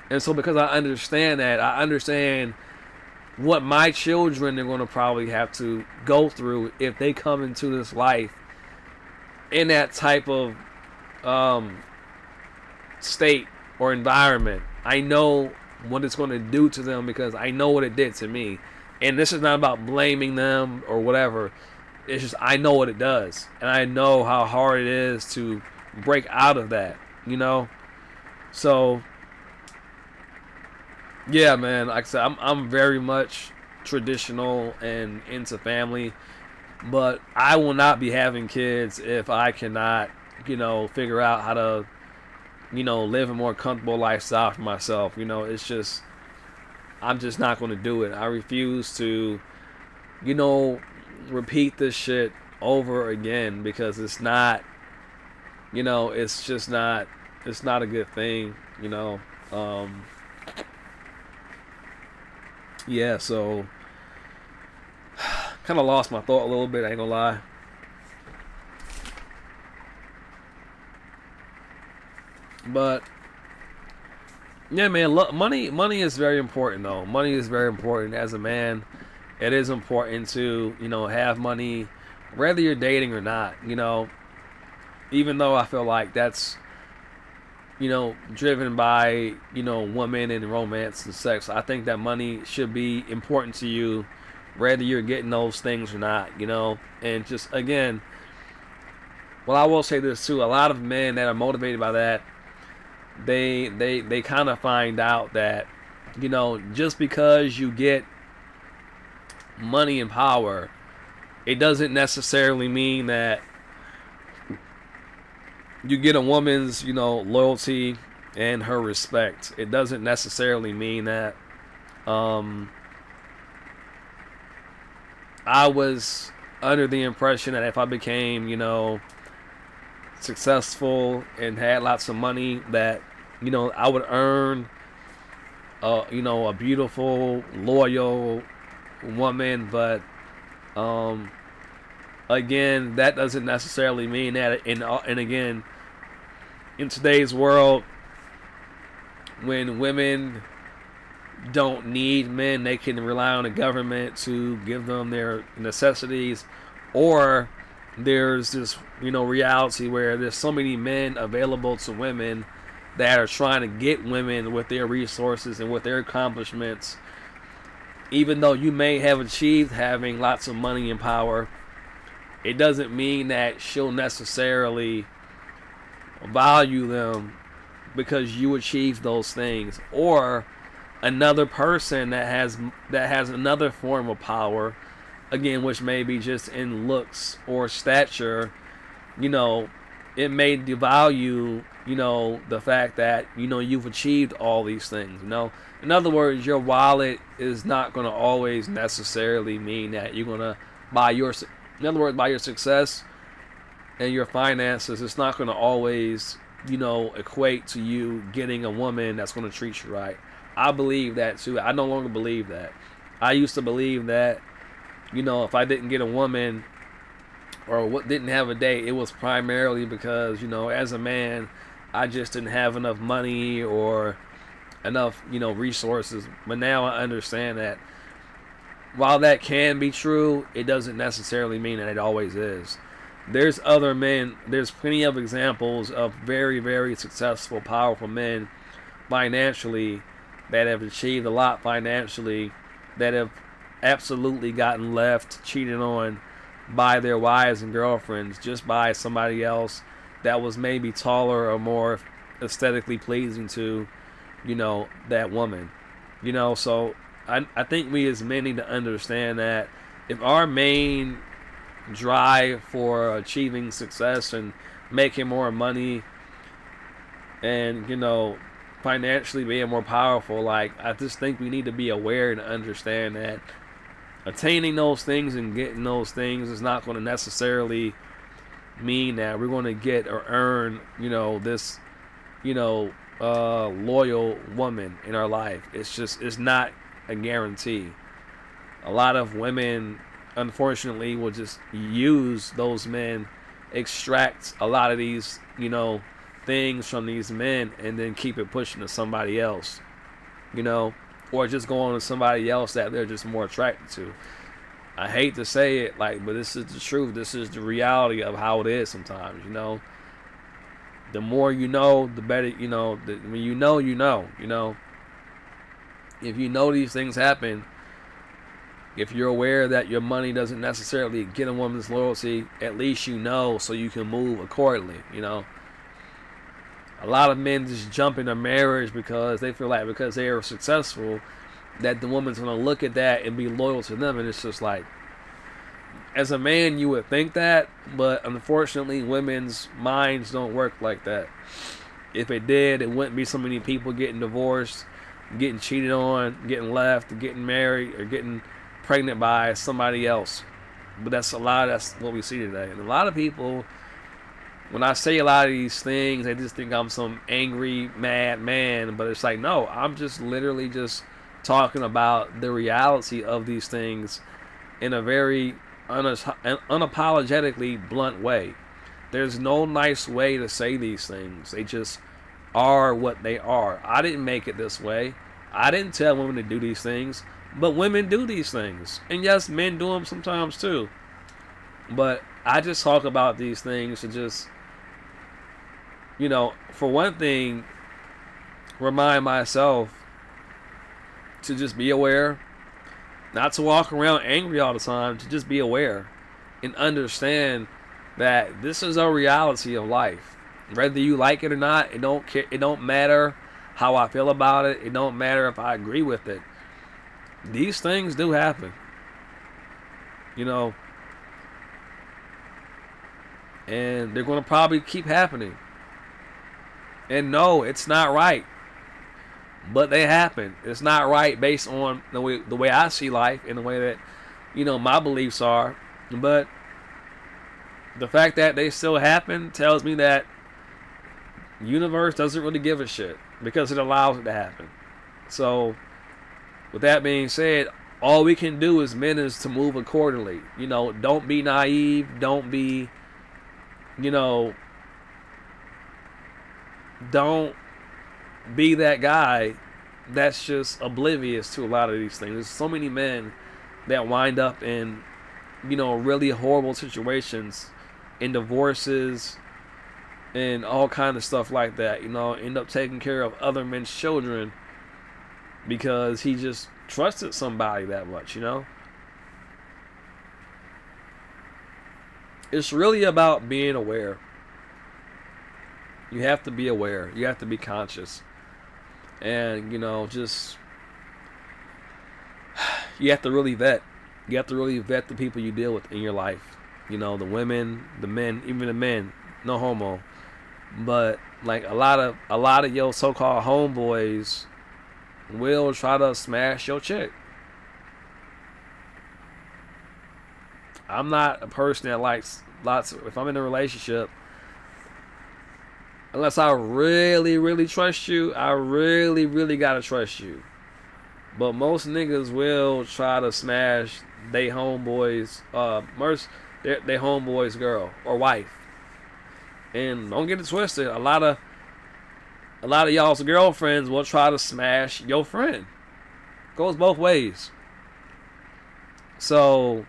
And so because I understand that, I understand what my children are going to probably have to go through if they come into this life in that type of um, state or environment. I know what it's going to do to them because I know what it did to me. And this is not about blaming them or whatever. It's just I know what it does. And I know how hard it is to break out of that, you know? So, yeah, man, like I said, I'm very much traditional and into family. But I will not be having kids if I cannot, figure out how to, live a more comfortable lifestyle for myself. It's just, I'm just not going to do it. I refuse to, repeat this shit over again because it's not, it's just not, it's not a good thing. Yeah, so kind of lost my thought a little bit, I ain't gonna lie. But yeah, man, money is very important though. Money is very important as a man. It is important to, have money whether you're dating or not. Even though I feel like that's, driven by, women and romance and sex. I think that money should be important to you whether you're getting those things or not. And just again, well, I will say this too: a lot of men that are motivated by that, they kind of find out that, just because you get money and power, it doesn't necessarily mean that you get a woman's, loyalty and her respect. It doesn't necessarily mean that. I was under the impression that if I became, successful and had lots of money, that, I would earn, a beautiful, loyal woman. But, again, that doesn't necessarily mean that. And again, in today's world, when women don't need men, they can rely on the government to give them their necessities. Or there's this, reality where there's so many men available to women that are trying to get women with their resources and with their accomplishments. Even though you may have achieved having lots of money and power, it doesn't mean that she'll necessarily value them because you achieved those things. Or another person that has another form of power, again, which may be just in looks or stature, it may devalue, the fact that, you've achieved all these things. In other words, your wallet is not going to always necessarily mean that you're going to buy your, in other words, by your success and your finances, it's not going to always, equate to you getting a woman that's going to treat you right. I believe that too. I no longer believe that. I used to believe that, if I didn't get a woman or didn't have a date, it was primarily because, as a man, I just didn't have enough money or enough, resources. But now I understand that while that can be true, it doesn't necessarily mean that it always is. There's other men, there's plenty of examples of very, very successful, powerful men financially that have achieved a lot financially, that have absolutely gotten left, cheated on by their wives and girlfriends just by somebody else that was maybe taller or more aesthetically pleasing to, that woman. So I think we as men need to understand that if our main drive for achieving success and making more money and, financially being more powerful, like, I just think we need to be aware and understand that attaining those things and getting those things is not going to necessarily mean that we're going to get or earn, this, loyal woman in our life. It's not a guarantee. A lot of women, unfortunately, will just use those men extract a lot of these, things from these men and then keep it pushing to somebody else, you know, or just go on to somebody else that they're just more attracted to. I hate to say it, like, but this is the truth. This is the reality of how it is sometimes, The more you know, the better, when you know, If you know these things happen, if you're aware that your money doesn't necessarily get a woman's loyalty, at least you know so you can move accordingly, A lot of men just jump into marriage because they feel like because they are successful that the woman's going to look at that and be loyal to them. And it's just like, as a man, you would think that, but unfortunately, women's minds don't work like that. If it did, it wouldn't be so many people getting divorced, getting cheated on, getting left, getting married, or getting pregnant by somebody else. But that's what we see today. And a lot of people, when I say a lot of these things, they just think I'm some angry, mad man. But it's like, no, I'm just literally just talking about the reality of these things in a very unapologetically blunt way. There's no nice way to say these things. They just are what they are. I didn't make it this way. I didn't tell women to do these things, but women do these things. And yes, men do them sometimes too. But I just talk about these things to just, for one thing, remind myself to just be aware, not to walk around angry all the time, to just be aware and understand that this is a reality of life. Whether you like it or not, it don't matter how I feel about it. It don't matter if I agree with it. These things do happen. And they're going to probably keep happening. And no, it's not right. But they happen. It's not right based on the way I see life and the way that, my beliefs are. But the fact that they still happen tells me that the universe doesn't really give a shit because it allows it to happen. So, with that being said, all we can do as men is to move accordingly. Don't be naive. Don't be, don't be that guy that's just oblivious to a lot of these things. There's so many men that wind up in, really horrible situations, in divorces, and all kind of stuff like that. End up taking care of other men's children because he just trusted somebody that much. It's really about being aware. You have to be aware. You have to be conscious. And, just, you have to really vet. You have to really vet the people you deal with in your life. The women, the men, even the men. No homo. But, like, a lot of your so-called homeboys will try to smash your chick. I'm not a person that likes if I'm in a relationship, unless I really, really trust you, I really, really gotta trust you. But most niggas will try to smash they homeboys, they homeboys girl or wife. And don't get it twisted, a lot of y'all's girlfriends will try to smash your friend. Goes both ways. So,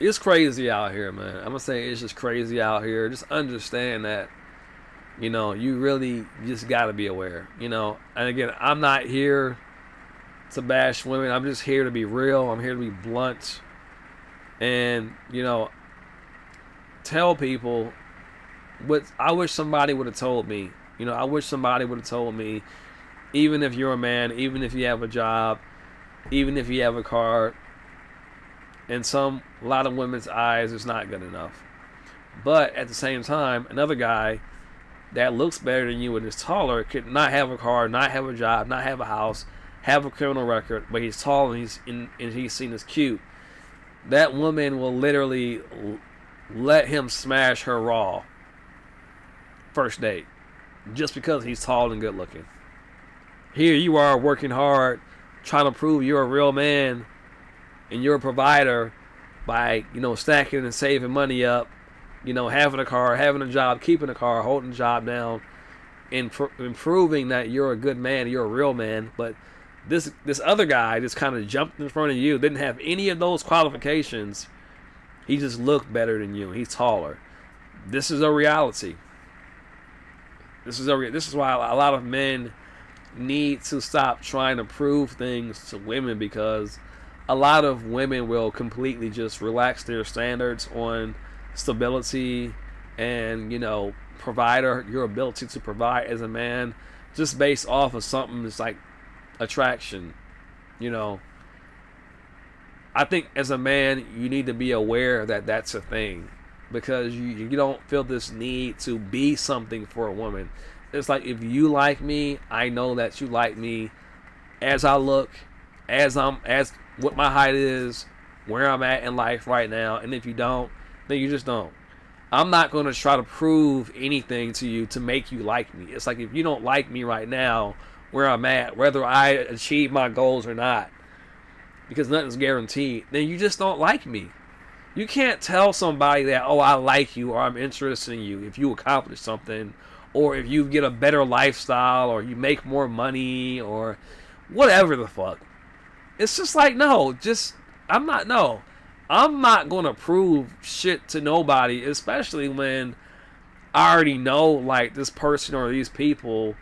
it's crazy out here, man. I'm gonna say it's just crazy out here. Just understand that, you really just gotta be aware, And again, I'm not here to bash women. I'm just here to be real. I'm here to be blunt. And, tell people what I wish somebody would have told me. I wish somebody would have told me, even if you're a man, even if you have a job, even if you have a car, in a lot of women's eyes, it's not good enough. But at the same time, another guy that looks better than you and is taller could not have a car, not have a job, not have a house, have a criminal record, but he's tall and he's seen as cute. That woman will literally let him smash her raw first date just because he's tall and good looking. Here you are working hard, trying to prove you're a real man, and you're a provider by, stacking and saving money up, having a car, having a job, keeping a car, holding a job down, and improving that you're a good man, you're a real man. But this other guy just kind of jumped in front of you, didn't have any of those qualifications. He just looked better than you. He's taller. This is a reality. This is why a lot of men need to stop trying to prove things to women, because a lot of women will completely just relax their standards on stability and, provider, your ability to provide as a man, just based off of something that's like attraction. I think as a man, you need to be aware that that's a thing, because you don't feel this need to be something for a woman. It's like, if you like me, I know that you like me as I look, as what my height is, where I'm at in life right now. And if you don't, then you just don't. I'm not going to try to prove anything to you to make you like me. It's like, if you don't like me right now, where I'm at, whether I achieve my goals or not, because nothing's guaranteed, then you just don't like me. You can't tell somebody that, oh, I like you, or I'm interested in you, if you accomplish something, or if you get a better lifestyle, or you make more money, or whatever the fuck. It's just like, no, I'm not going to prove shit to nobody, especially when I already know, like, this person or these people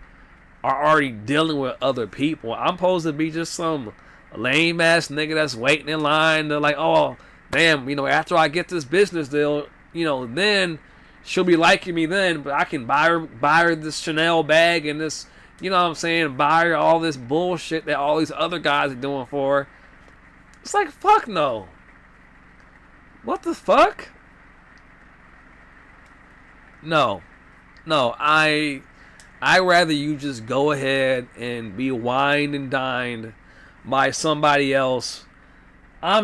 are already dealing with other people. I'm supposed to be just some lame ass nigga that's waiting in line to, like, oh, damn, after I get this business deal, then she'll be liking me then, but I can buy her this Chanel bag and this, what I'm saying, buy her all this bullshit that all these other guys are doing for her. It's like, fuck no. What the fuck? No, I rather you just go ahead and be wined and dined by somebody else. I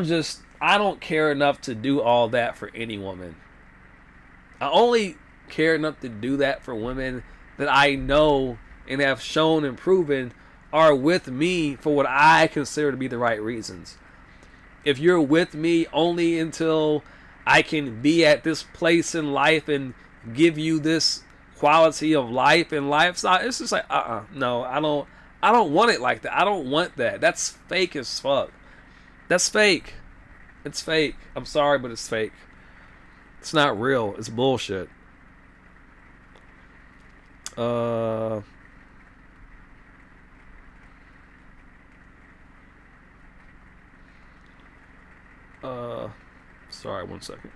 don't care enough to do all that for any woman. I only care enough to do that for women that I know and have shown and proven are with me for what I consider to be the right reasons. If you're with me only until I can be at this place in life and give you this quality of life and lifestyle, it's just like, no, I don't want it like that. I don't want that. That's fake as fuck. That's fake. It's fake. I'm sorry, but it's fake. It's not real. It's bullshit. Sorry, 1 second.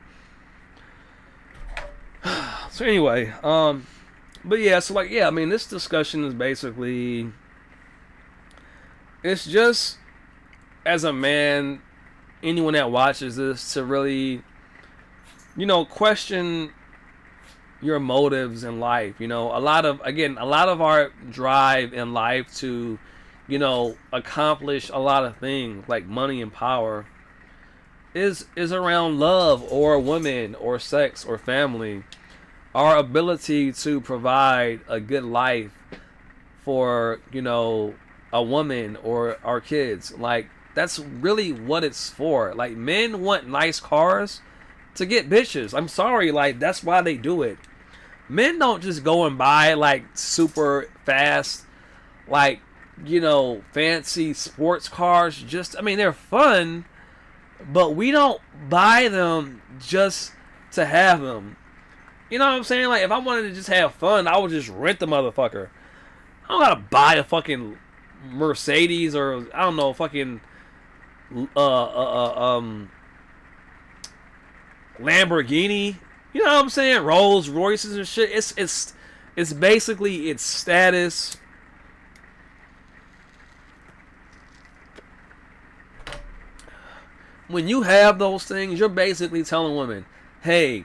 So anyway, but yeah, so like, yeah, I mean, this discussion is basically, it's just, as a man, anyone that watches this, to really, question your motives in life. A lot of our drive in life to, accomplish a lot of things like money and power is around love, or women, or sex, or family. Our ability to provide a good life for, a woman or our kids. Like, that's really what it's for. Like, men want nice cars to get bitches. I'm sorry, like, that's why they do it. Men don't just go and buy, like, super fast, like, fancy sports cars. They're fun, but we don't buy them just to have them. You know what I'm saying? Like, if I wanted to just have fun, I would just rent the motherfucker. I don't gotta buy a fucking Mercedes, or I don't know, fucking Lamborghini. You know what I'm saying? Rolls Royces and shit. It's basically its status. When you have those things, you're basically telling women, hey,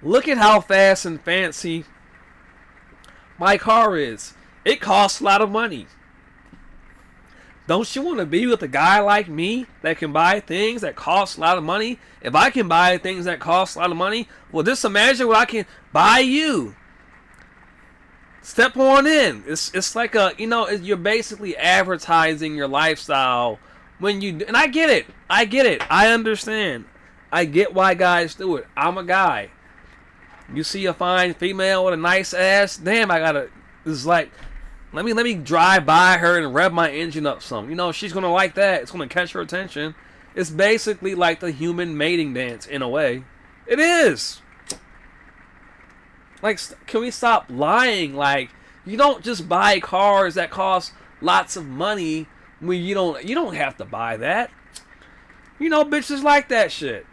look at how fast and fancy my car is. It costs a lot of money. Don't you want to be with a guy like me that can buy things that cost a lot of money? If I can buy things that cost a lot of money, well, just imagine what I can buy you. Step on in. It's like you're basically advertising your lifestyle when you, and I get it. I understand. I get why guys do it. I'm a guy. You see a fine female with a nice ass, damn, I gotta. It's like, let me drive by her and rev my engine up some. You know, she's gonna like that. It's gonna catch her attention. It's basically like the human mating dance in a way. It is. Like, can we stop lying? Like, you don't just buy cars that cost lots of money when you don't have to buy that. You know, bitches like that shit.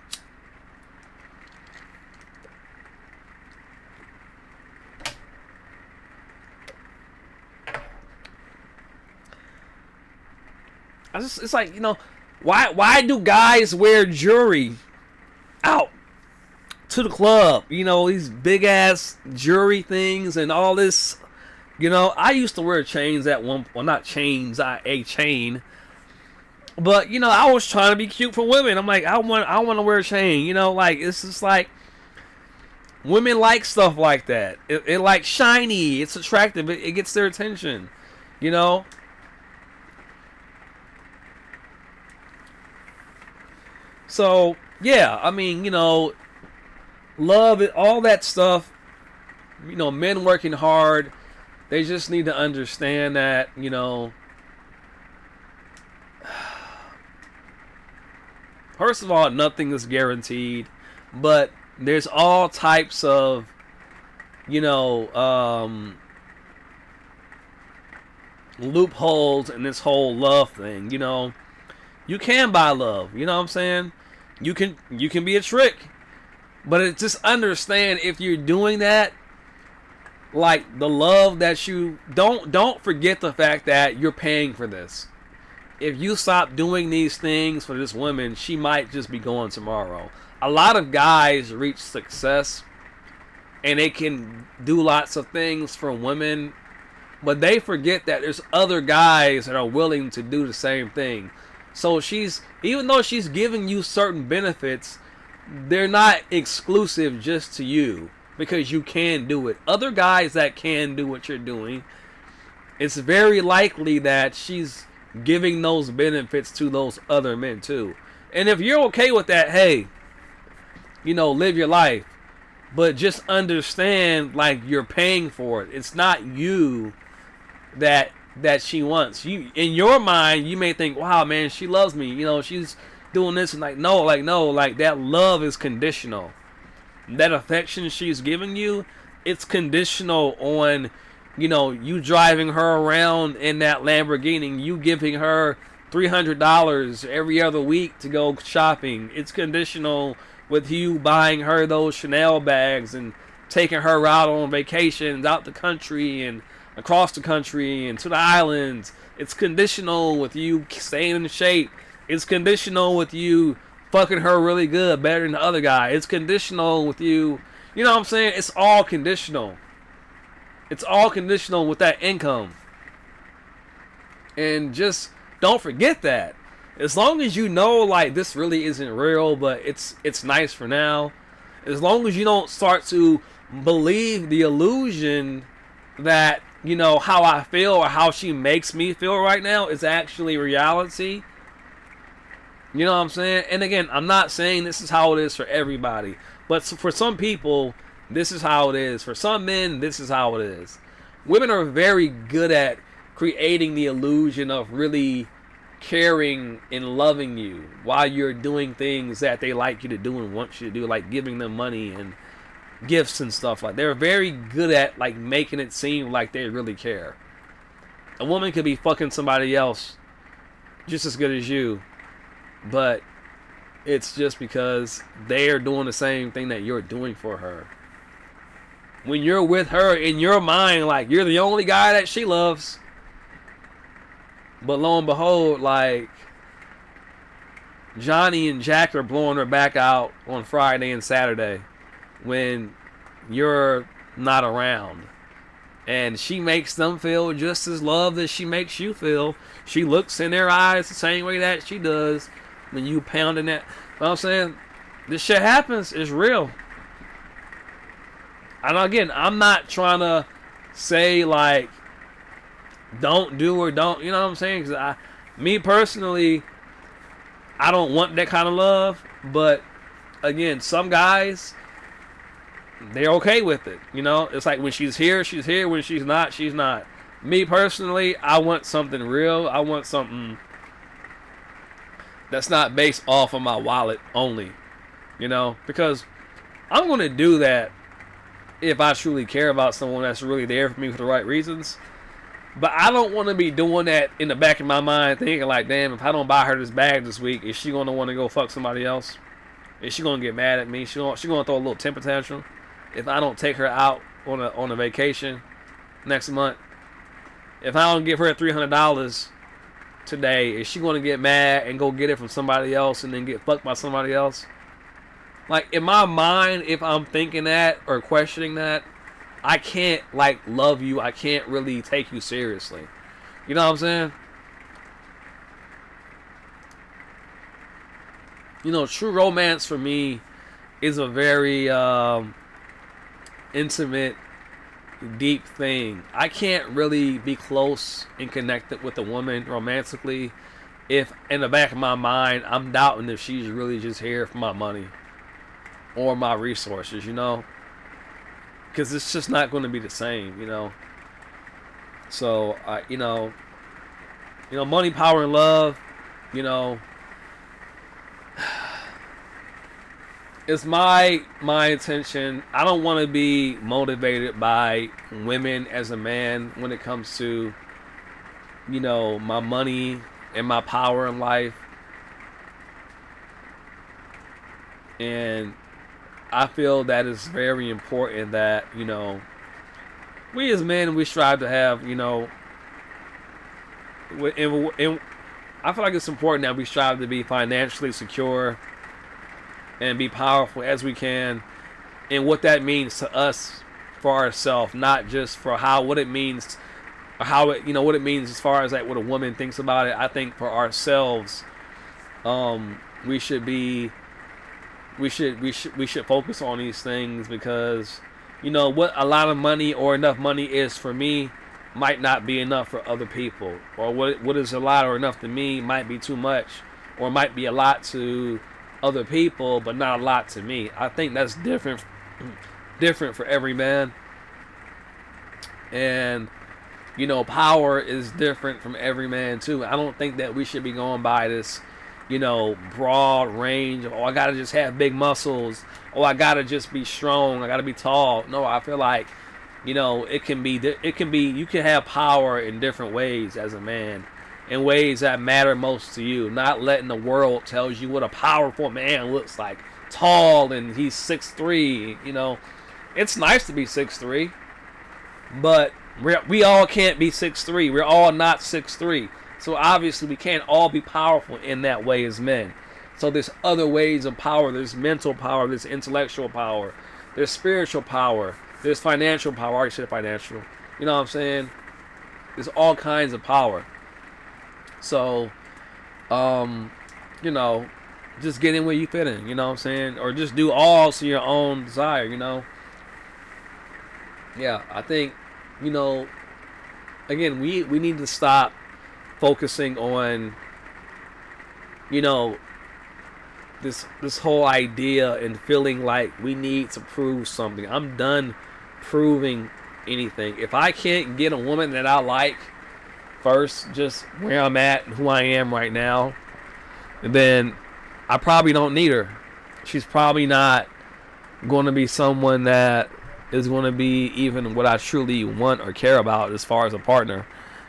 It's like, you know, why do guys wear jewelry out to the club? You know, these big ass jewelry things and all this. You know, I used to wear chains at one, well, not chains, a chain. But, you know, I was trying to be cute for women. I'm like, I want to wear a chain. You know, like, it's just like, women like stuff like that. It like shiny. It's attractive. It gets their attention. You know. So, yeah, I mean, you know, love it, all that stuff. You know, men working hard. They just need to understand that, you know, first of all, nothing is guaranteed, but there's all types of, you know, loopholes in this whole love thing. You know, you can buy love. You know what I'm saying? You can be a trick, but it just understand if you're doing that. Like, the love that you don't forget the fact that you're paying for this. If you stop doing these things for this woman, she might just be gone tomorrow. A lot of guys reach success and they can do lots of things for women, but they forget that there's other guys that are willing to do the same thing. So even though she's giving you certain benefits, they're not exclusive just to you. Because you can do it. Other guys that can do what you're doing, it's very likely that she's giving those benefits to those other men too. And if you're okay with that, hey, you know, live your life. But just understand, like, you're paying for it. It's not you that she wants. You, in your mind, you may think, wow, man, she loves me. You know, she's doing this. And no, that love is conditional. That affection she's giving you, it's conditional on, you know, you driving her around in that Lamborghini, you giving her $300 every other week to go shopping. It's conditional with you buying her those Chanel bags and taking her out on vacations out the country and across the country and to the islands. It's conditional with you staying in shape. It's conditional with you fucking her really good, better than the other guy. It's conditional with you. You know what I'm saying? It's all conditional. It's all conditional with that income. And just don't forget that. As long as you know, like, this really isn't real, but it's nice for now. As long as you don't start to believe the illusion that, you know, how I feel or how she makes me feel right now is actually reality. You know what I'm saying? And again, I'm not saying this is how it is for everybody. But for some people, this is how it is. For some men, this is how it is. Women are very good at creating the illusion of really caring and loving you while you're doing things that they like you to do and want you to do, like giving them money and gifts and stuff. Like, they're very good at, like, making it seem like they really care. A woman could be fucking somebody else just as good as you, but it's just because they are doing the same thing that you're doing for her. When you're with her, in your mind, like, you're the only guy that she loves. But lo and behold, like, Johnny and Jack are blowing her back out on Friday and Saturday when you're not around. And she makes them feel just as loved as she makes you feel. She looks in their eyes the same way that she does when you pounding that. You know what I'm saying? This shit happens. It's real. And again, I'm not trying to say, like, don't do or don't, you know what I'm saying? Because me personally, I don't want that kind of love, but again, some guys, they're okay with it. You know, it's like when she's here, she's here. When she's not, she's not. Me personally, I want something real. I want something that's not based off of my wallet only. You know, because I'm going to do that if I truly care about someone that's really there for me for the right reasons. But I don't want to be doing that in the back of my mind, thinking like, damn, if I don't buy her this bag this week, is she going to want to go fuck somebody else? Is she going to get mad at me? She going to throw a little temper tantrum if I don't take her out on a vacation next month? If I don't give her $300 today, is she going to get mad and go get it from somebody else and then get fucked by somebody else? Like, in my mind, if I'm thinking that or questioning that, I can't, like, love you. I can't really take you seriously. You know what I'm saying? You know, true romance for me is a very intimate, deep thing. I can't really be close and connected with a woman romantically if in the back of my mind I'm doubting if she's really just here for my money or my resources, you know, because it's just not going to be the same, you know. So you know, money, power, and love, you know, it's my intention. I don't want to be motivated by women as a man when it comes to, you know, my money and my power in life. And I feel that it's very important that, you know, we as men, we strive to have, you know, and I feel like it's important that we strive to be financially secure and be powerful as we can, and what that means to us for ourselves, not just for what it means, or how it, you know, what it means as far as like what a woman thinks about it. I think for ourselves, we should focus on these things, because, you know, what a lot of money or enough money is for me might not be enough for other people, or what is a lot or enough to me might be too much, or might be a lot to other people but not a lot to me. I think that's different for every man. And, you know, power is different from every man too. I don't think that we should be going by this, you know, broad range of, oh, I gotta just have big muscles, oh, I gotta just be strong, I gotta be tall. No, I feel like, you know, you can have power in different ways as a man, in ways that matter most to you. Not letting the world tell you what a powerful man looks like. Tall and he's 6'3", you know. It's nice to be 6'3", but we all can't be 6'3". We're all not 6'3". So obviously we can't all be powerful in that way as men. So there's other ways of power. There's mental power, there's intellectual power, there's spiritual power, there's financial power. I already said financial. You know what I'm saying? There's all kinds of power. So, you know, just get in where you fit in, you know what I'm saying? Or just do all to your own desire, you know? Yeah, I think, you know, again, we need to stop focusing on, you know, this whole idea and feeling like we need to prove something. I'm done proving anything. If I can't get a woman that I like first, just where I'm at, who I am right now, then I probably don't need her. She's probably not going to be someone that is going to be even what I truly want or care about as far as a partner,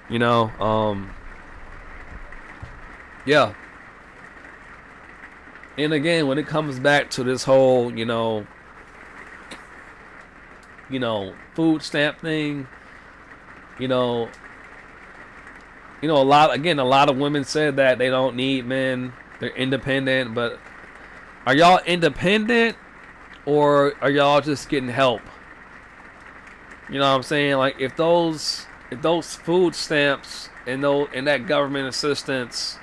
you know. Yeah. And again, when it comes back to this whole, you know, food stamp thing, you know, a lot of women said that they don't need men, they're independent. But are y'all independent, or are y'all just getting help? You know what I'm saying? Like, if those food stamps and that government assistance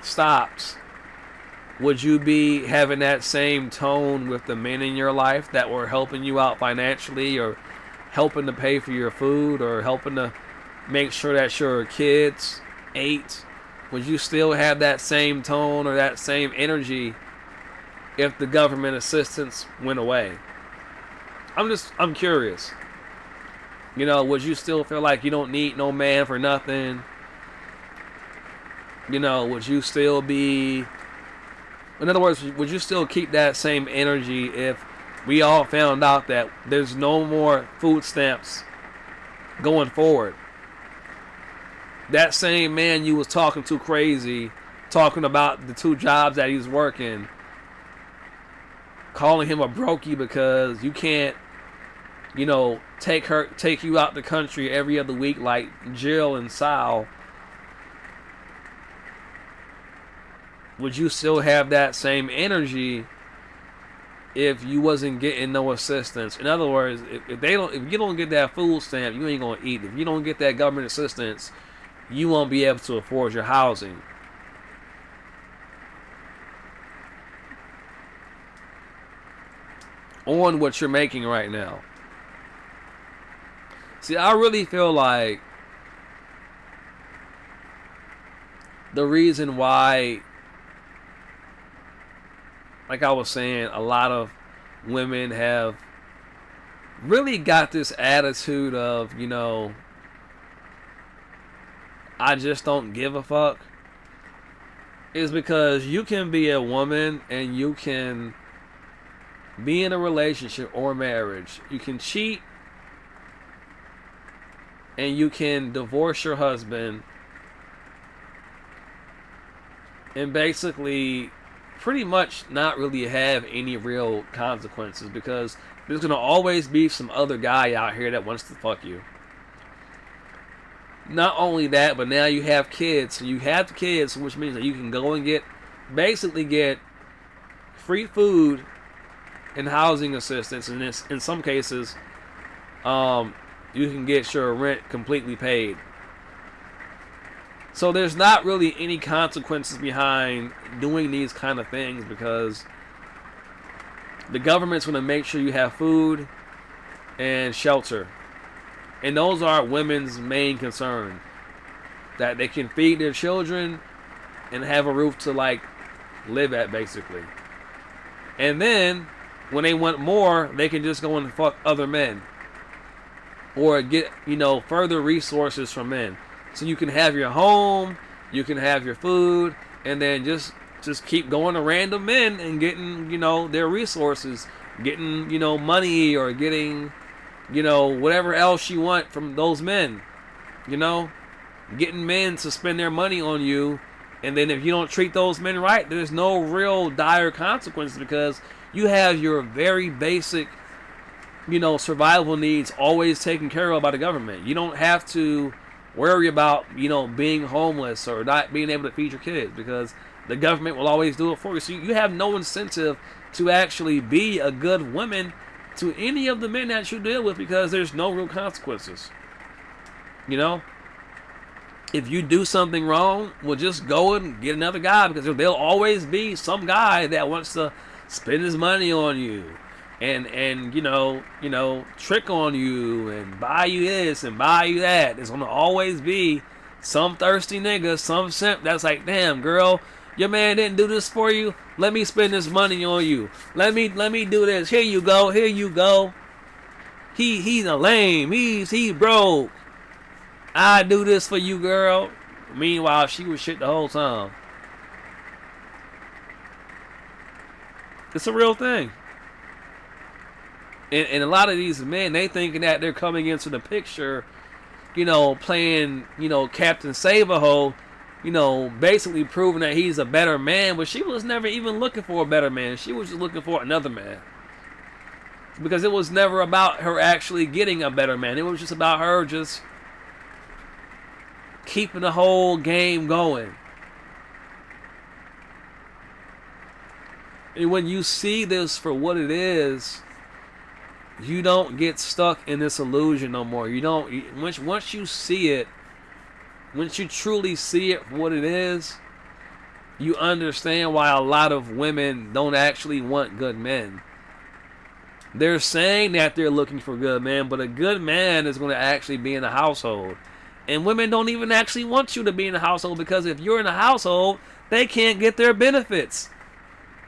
stops, would you be having that same tone with the men in your life that were helping you out financially, or helping to pay for your food, or helping to make sure that your kids ate, would you still have that same tone or that same energy if the government assistance went away? I'm curious. Would you still feel like you don't need no man for nothing? Would you still be... In other words, would you still keep that same energy if we all found out that there's no more food stamps going forward? That same man you was talking to crazy, talking about the 2 jobs that he's working, calling him a brokey because you can't, take you out the country every other week like Jill and Sal. Would you still have that same energy if you wasn't getting no assistance? In other words, if you don't get that food stamp, you ain't gonna eat. If you don't get that government assistance, you won't be able to afford your housing. On what you're making right now. See, I really feel like the reason why, like I was saying, a lot of women have really got this attitude of, I just don't give a fuck, is because you can be a woman and you can be in a relationship or marriage. You can cheat and you can divorce your husband and basically pretty much not really have any real consequences, because there's going to always be some other guy out here that wants to fuck you. Not only that, but now you have kids. So you have the kids, which means that you can go and get free food and housing assistance, and in some cases, you can get your rent completely paid. So there's not really any consequences behind doing these kind of things, because the government's going to make sure you have food and shelter. And those are women's main concern. That they can feed their children and have a roof to live at, basically. And then when they want more, they can just go and fuck other men. Or get, further resources from men. So you can have your home, you can have your food, and then just keep going to random men and getting, their resources, getting, money, or getting, whatever else you want from those men. Getting men to spend their money on you, and then if you don't treat those men right, there's no real dire consequences, because you have your very basic, survival needs always taken care of by the government. You don't have to worry about, being homeless or not being able to feed your kids, because the government will always do it for you. So you have no incentive to actually be a good woman to any of the men that you deal with, because there's no real consequences. If you do something wrong, well, just go and get another guy, because there'll always be some guy that wants to spend his money on you and trick on you and buy you this and buy you that. There's gonna always be some thirsty nigga, some simp that's like, damn girl, your man didn't do this for you, let me spend this money on you, let me do this, here you go, he's a lame, he broke, I do this for you, girl. Meanwhile, she was shit the whole time. It's a real thing. And a lot of these men, they thinking that they're coming into the picture, playing, Captain Save-A-Ho, basically proving that he's a better man, but she was never even looking for a better man. She was just looking for another man. Because it was never about her actually getting a better man. It was just about her just keeping the whole game going. And when you see this for what it is, you don't get stuck in this illusion no more. You don't. Once you see it, once you truly see it for what it is, you understand why a lot of women don't actually want good men. They're saying that they're looking for good men, but a good man is going to actually be in the household. And women don't even actually want you to be in the household, because if you're in the household, they can't get their benefits.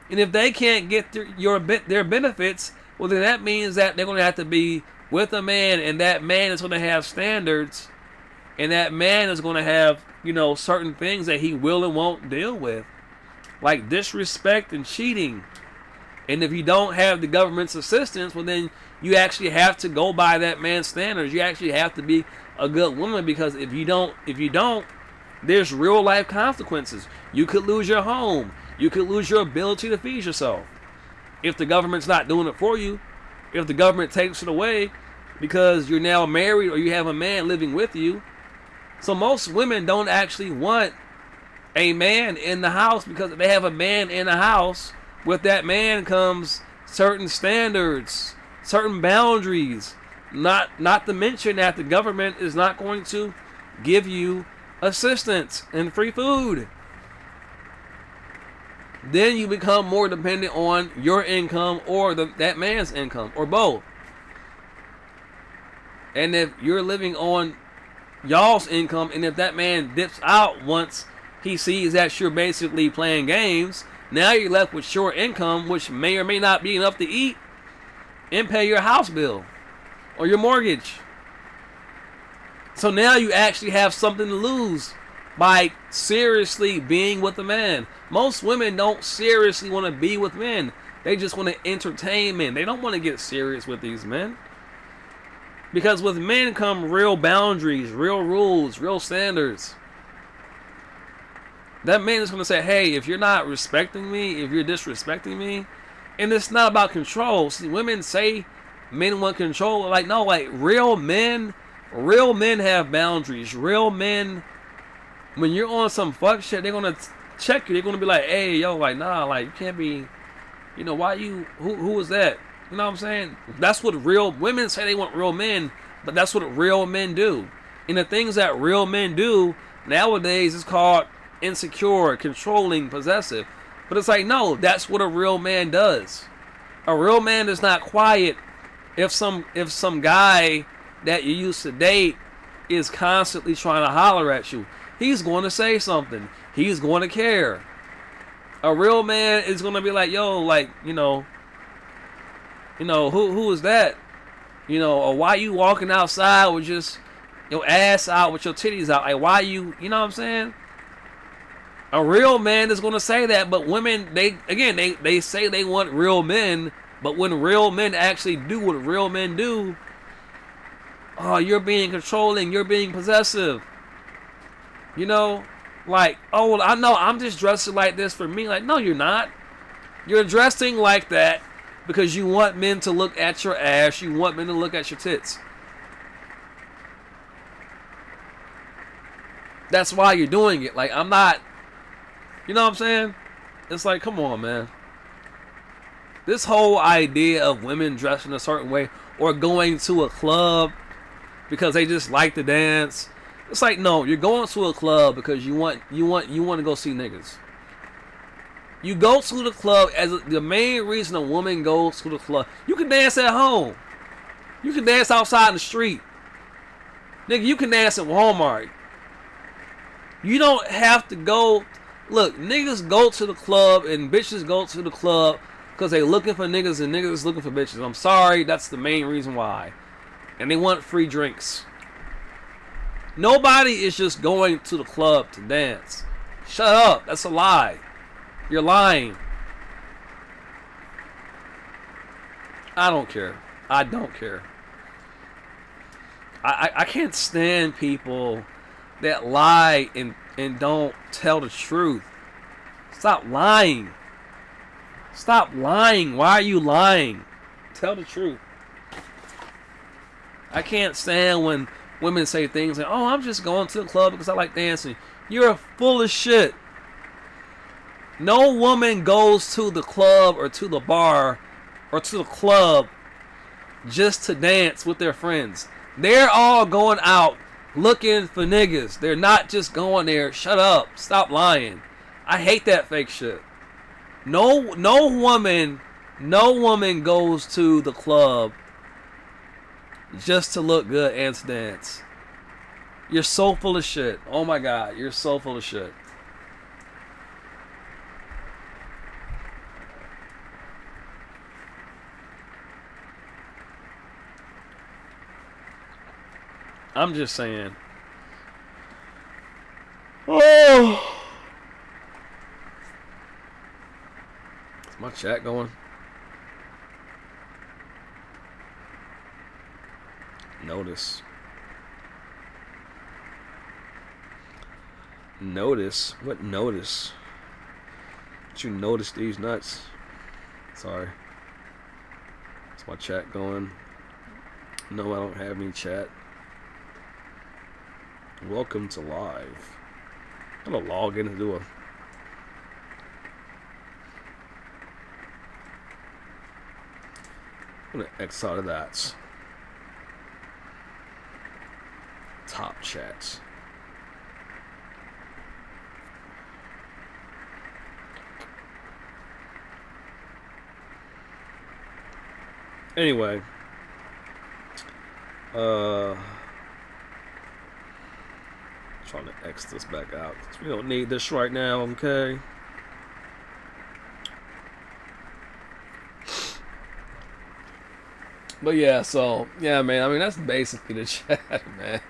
And if they can't get their benefits, well, then that means that they're going to have to be with a man, and that man is going to have standards, and that man is going to have, certain things that he will and won't deal with, like disrespect and cheating. And if you don't have the government's assistance, well, then you actually have to go by that man's standards. You actually have to be a good woman, because if you don't, there's real life consequences. You could lose your home. You could lose your ability to feed yourself if the government's not doing it for you. If the government takes it away because you're now married or you have a man living with you. So most women don't actually want a man in the house, because if they have a man in the house, with that man comes certain standards, certain boundaries. Not to mention that the government is not going to give you assistance and free food. Then you become more dependent on your income or that man's income, or both. And if you're living on y'all's income, and if that man dips out once he sees that you're basically playing games, now you're left with short income, which may or may not be enough to eat and pay your house bill or your mortgage. So now you actually have something to lose by seriously being with a man. Most women don't seriously want to be with men. They just want to entertain men. They don't want to get serious with these men. Because with men come real boundaries, real rules, real standards. That man is going to say, hey, if you're not respecting me, if you're disrespecting me, and it's not about control. See, women say men want control. Like, no, like real men have boundaries. Real men, when you're on some fuck shit, they're going to check you. They're going to be like, hey, yo, like, nah, like, you can't be, why you, who is that? You know what I'm saying? That's what real women say. They want real men, but that's what real men do. And the things that real men do nowadays is called insecure, controlling, possessive. But it's like, no, that's what a real man does. A real man is not quiet if some guy that you used to date is constantly trying to holler at you. He's going to say something. He's going to care. A real man is going to be like, yo, like, who is that? Or why you walking outside with just your ass out, with your titties out? Like, why you know what I'm saying? A real man is going to say that, but women, they say they want real men, but when real men actually do what real men do, oh, you're being controlling, you're being possessive. Like, oh, well, I know, I'm just dressing like this for me. Like, no, you're not. You're dressing like that because you want men to look at your ass, you want men to look at your tits. That's why you're doing it. Like, I'm not, you know what I'm saying? It's like, come on, man. This whole idea of women dressing a certain way or going to a club because they just like to dance. It's like, no, you're going to a club because you want to go see niggas. You go to the club as the main reason a woman goes to the club. You can dance at home. You can dance outside in the street. Nigga, you can dance at Walmart. You don't have to go. Look, niggas go to the club and bitches go to the club because they looking for niggas and niggas looking for bitches. I'm sorry, that's the main reason why. And they want free drinks. Nobody is just going to the club to dance. Shut up, that's a lie. You're lying. I don't care. I don't care. I can't stand people that lie and don't tell the truth. Stop lying. Stop lying. Why are you lying? Tell the truth. I can't stand when women say things like, oh, I'm just going to the club because I like dancing. You're full of shit. No woman goes to the club or to the bar or to the club just to dance with their friends. They're all going out looking for niggas. They're not just going there. Shut up. Stop lying. I hate that fake shit. No woman goes to the club just to look good and to dance. You're so full of shit. Oh my god, you're so full of shit. I'm just saying. Oh, is my chat going? Notice. Notice? What notice? Did you notice these nuts? Sorry. Is my chat going? No, I don't have any chat. Welcome to live. I'm gonna log in and do a... I'm gonna X out of that. Top chats. Anyway, trying to X this back out. We don't need this right now, okay? But yeah, so yeah, man. I mean, that's basically the chat, man.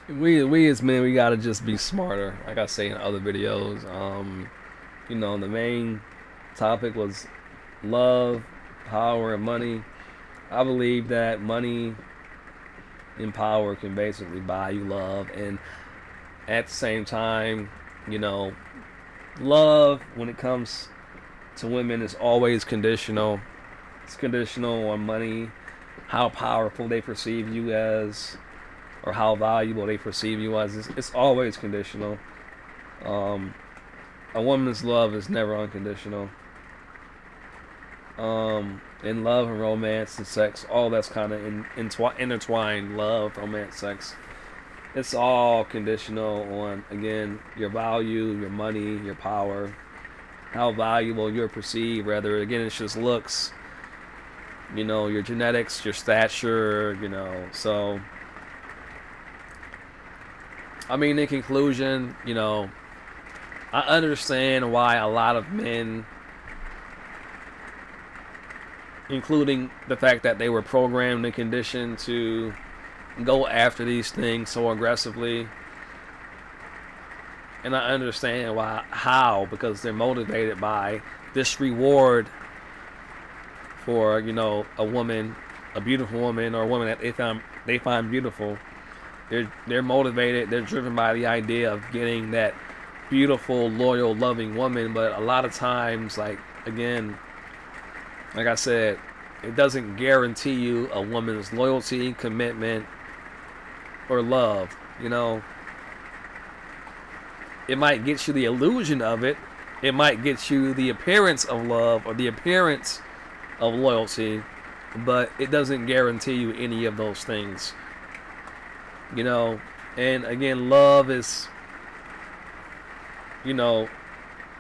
We as men, we gotta just be smarter. Like I say in other videos, you know, the main topic was love, power, and money. I believe that money and power can basically buy you love, and at the same time, you know, love when it comes to women is always conditional. It's conditional on money, how powerful they perceive you as, or how valuable they perceive you as. It's always conditional. A woman's love is never unconditional. In love and romance and sex, all that's kind of intertwined. Love, romance, sex. It's all conditional on, again, your value, your money, your power, how valuable you're perceived. Rather, again, it's just looks, you know, your genetics, your stature, you know. So, I mean, in conclusion, you know, I understand why a lot of men, including the fact that they were programmed and conditioned to go after these things so aggressively. And I understand how, because they're motivated by this reward for, you know, a woman, a beautiful woman, or a woman that they find beautiful. They're motivated, they're driven by the idea of getting that beautiful, loyal, loving woman. But a lot of times, like, again, like I said, it doesn't guarantee you a woman's loyalty, commitment, or love. You know, it might get you the illusion of it. It might get you the appearance of love or the appearance of loyalty, but it doesn't guarantee you any of those things. You know, and again, love is, you know,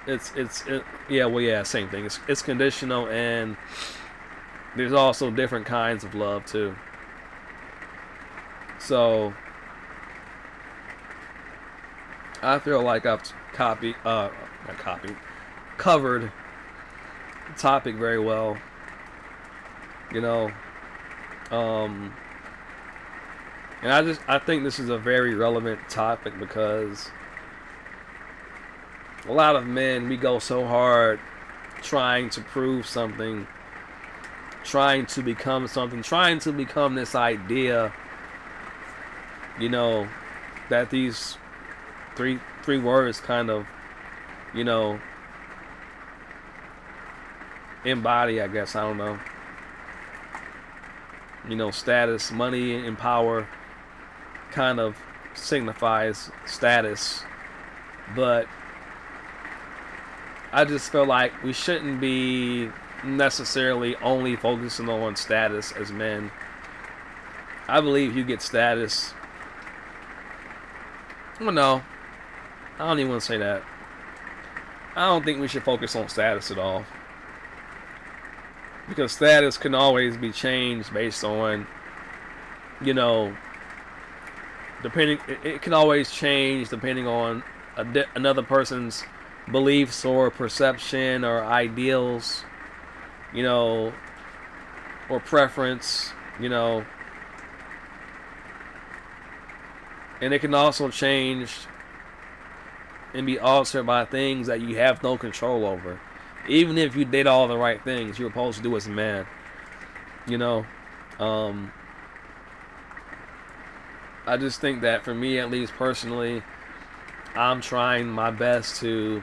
same thing. It's conditional, and there's also different kinds of love too. So I feel like I've covered the topic very well. You know, and I think this is a very relevant topic because a lot of men, we go so hard trying to prove something, trying to become something, trying to become this idea, you know, that these three words kind of, you know, embody, I guess. I don't know. You know, status, money, and power kind of signifies status, but I just feel like we shouldn't be necessarily only focusing on status as men. I believe you get status. Well, no, I don't even want to say that. I don't think we should focus on status at all, because status can always be changed based on you know, depending, it can always change depending on another person's beliefs or perception or ideals, you know, or preference, you know, and it can also change and be altered by things that you have no control over. Even if you did all the right things you're supposed to do as a man, you know. Um, I just think that for me, at least personally, I'm trying my best to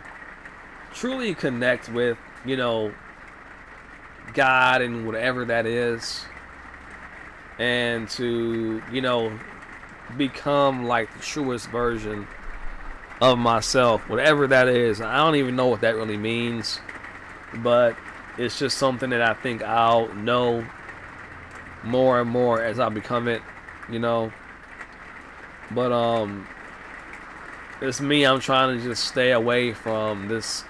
truly connect with, you know, God and whatever that is, and to, you know, become like the truest version of myself, whatever that is. I don't even know what that really means, but it's just something that I think I'll know more and more as I become it, you know. But it's me. I'm trying to just stay away from this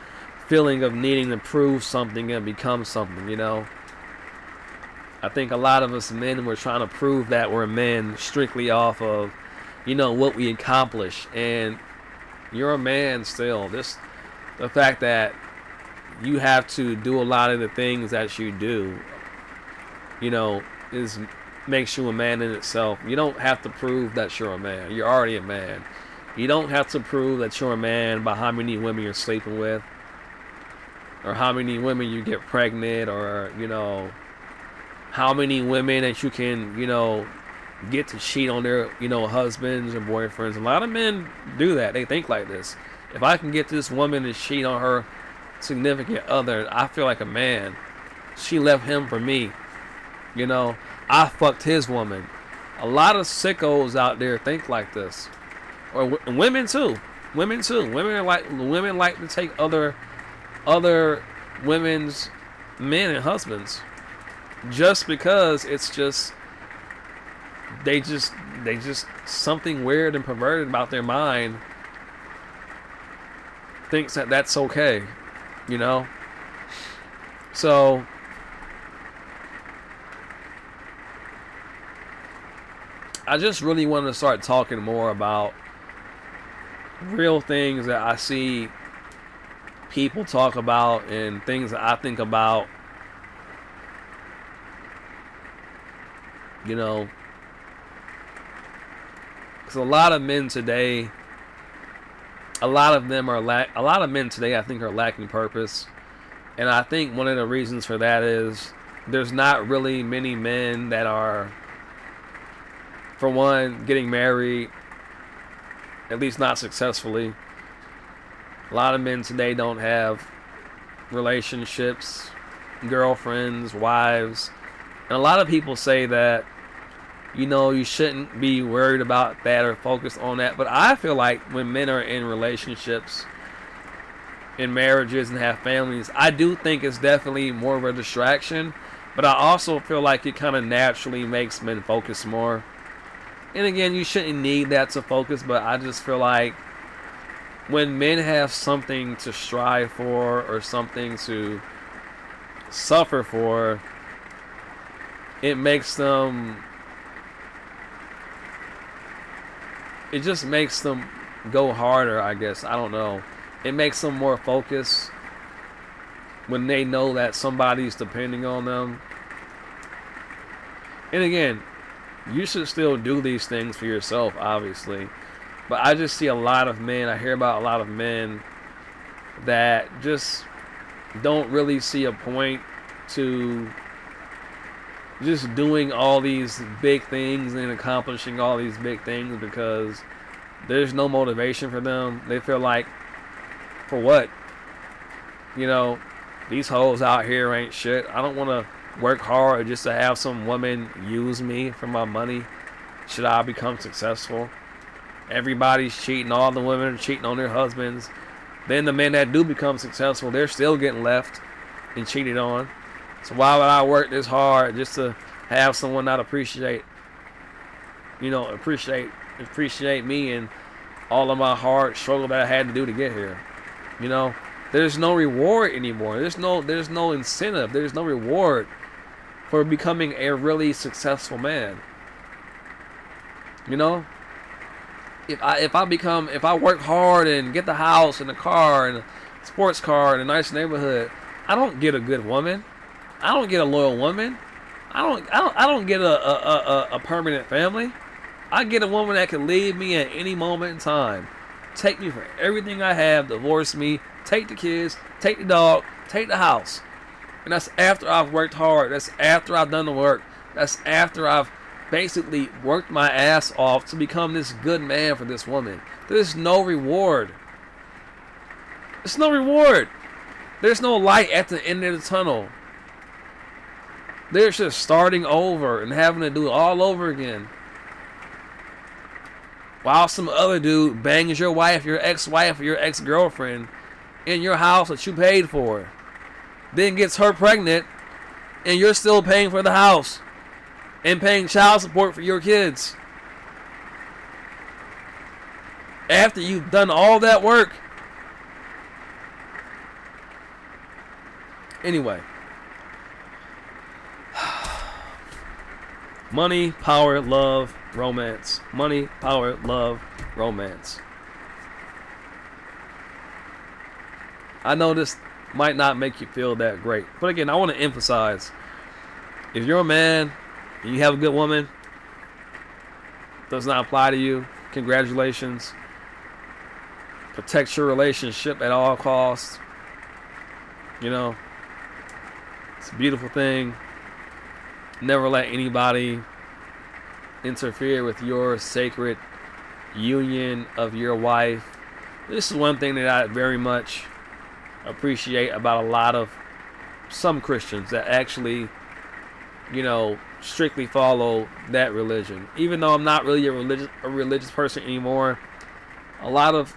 feeling of needing to prove something and become something, you know. I think a lot of us men, we're trying to prove that we're men strictly off of, you know, what we accomplish. And you're a man still. This, the fact that you have to do a lot of the things that you do, you know, is makes you a man in itself. You don't have to prove that you're a man. You're already a man. You don't have to prove that you're a man by how many women you're sleeping with, or how many women you get pregnant, or, you know, how many women that you can, you know, get to cheat on their, you know, husbands and boyfriends. A lot of men do that. They think like this. If I can get this woman to cheat on her significant other, I feel like a man. She left him for me. You know, I fucked his woman. A lot of sickos out there think like this. Or women too. Women too. Women like to take other women's men and husbands, just because it's just they just something weird and perverted about their mind thinks that that's okay, you know. So I just really want to start talking more about real things that I see people talk about and things that I think about, you know, because a lot of men today, a lot of men today I think are lacking purpose. And I think one of the reasons for that is there's not really many men that are, for one, getting married, at least not successfully. A lot of men today don't have relationships, girlfriends, wives. And a lot of people say that, you know, you shouldn't be worried about that or focused on that. But I feel like when men are in relationships, in marriages, and have families, I do think it's definitely more of a distraction. But I also feel like it kind of naturally makes men focus more. And again, you shouldn't need that to focus, but I just feel like when men have something to strive for or something to suffer for, it makes them, it just makes them go harder, I guess. I don't know. It makes them more focused when they know that somebody's depending on them. And again, you should still do these things for yourself, obviously. But I just see a lot of men, I hear about a lot of men that just don't really see a point to just doing all these big things and accomplishing all these big things, because there's no motivation for them. They feel like, for what? You know, these hoes out here ain't shit. I don't want to work hard just to have some woman use me for my money. Should I become successful? Everybody's cheating. All the women are cheating on their husbands. Then the men that do become successful, they're still getting left and cheated on. So why would I work this hard just to have someone not appreciate, you know, appreciate me and all of my hard struggle that I had to do to get here? You know, there's no reward anymore. There's no incentive. There's no reward for becoming a really successful man. You know, if I work hard and get the house and the car and a sports car and a nice neighborhood, I don't get a good woman. I don't get a loyal woman. I don't get a permanent family. I get a woman that can leave me at any moment in time, take me for everything I have, divorce me, take the kids, take the dog, take the house. And that's after I've worked hard. That's after I've done the work. That's after I've basically worked my ass off to become this good man for this woman. There's no reward. There's no reward. There's no light at the end of the tunnel. They're just starting over and having to do it all over again. While some other dude bangs your wife, your ex-wife, or your ex-girlfriend in your house that you paid for, then gets her pregnant, and you're still paying for the house and paying child support for your kids. After you've done all that work. Anyway. Money, power, love, romance. Money, power, love, romance. I know this might not make you feel that great. But again, I want to emphasize, if you're a man and you have a good woman, does not apply to you, congratulations. Protect your relationship at all costs. You know, it's a beautiful thing. Never let anybody interfere with your sacred union of your wife. This is one thing that I very much appreciate about a lot of some Christians that actually, you know, strictly follow that religion. Even though I'm not really a religious person anymore, a lot of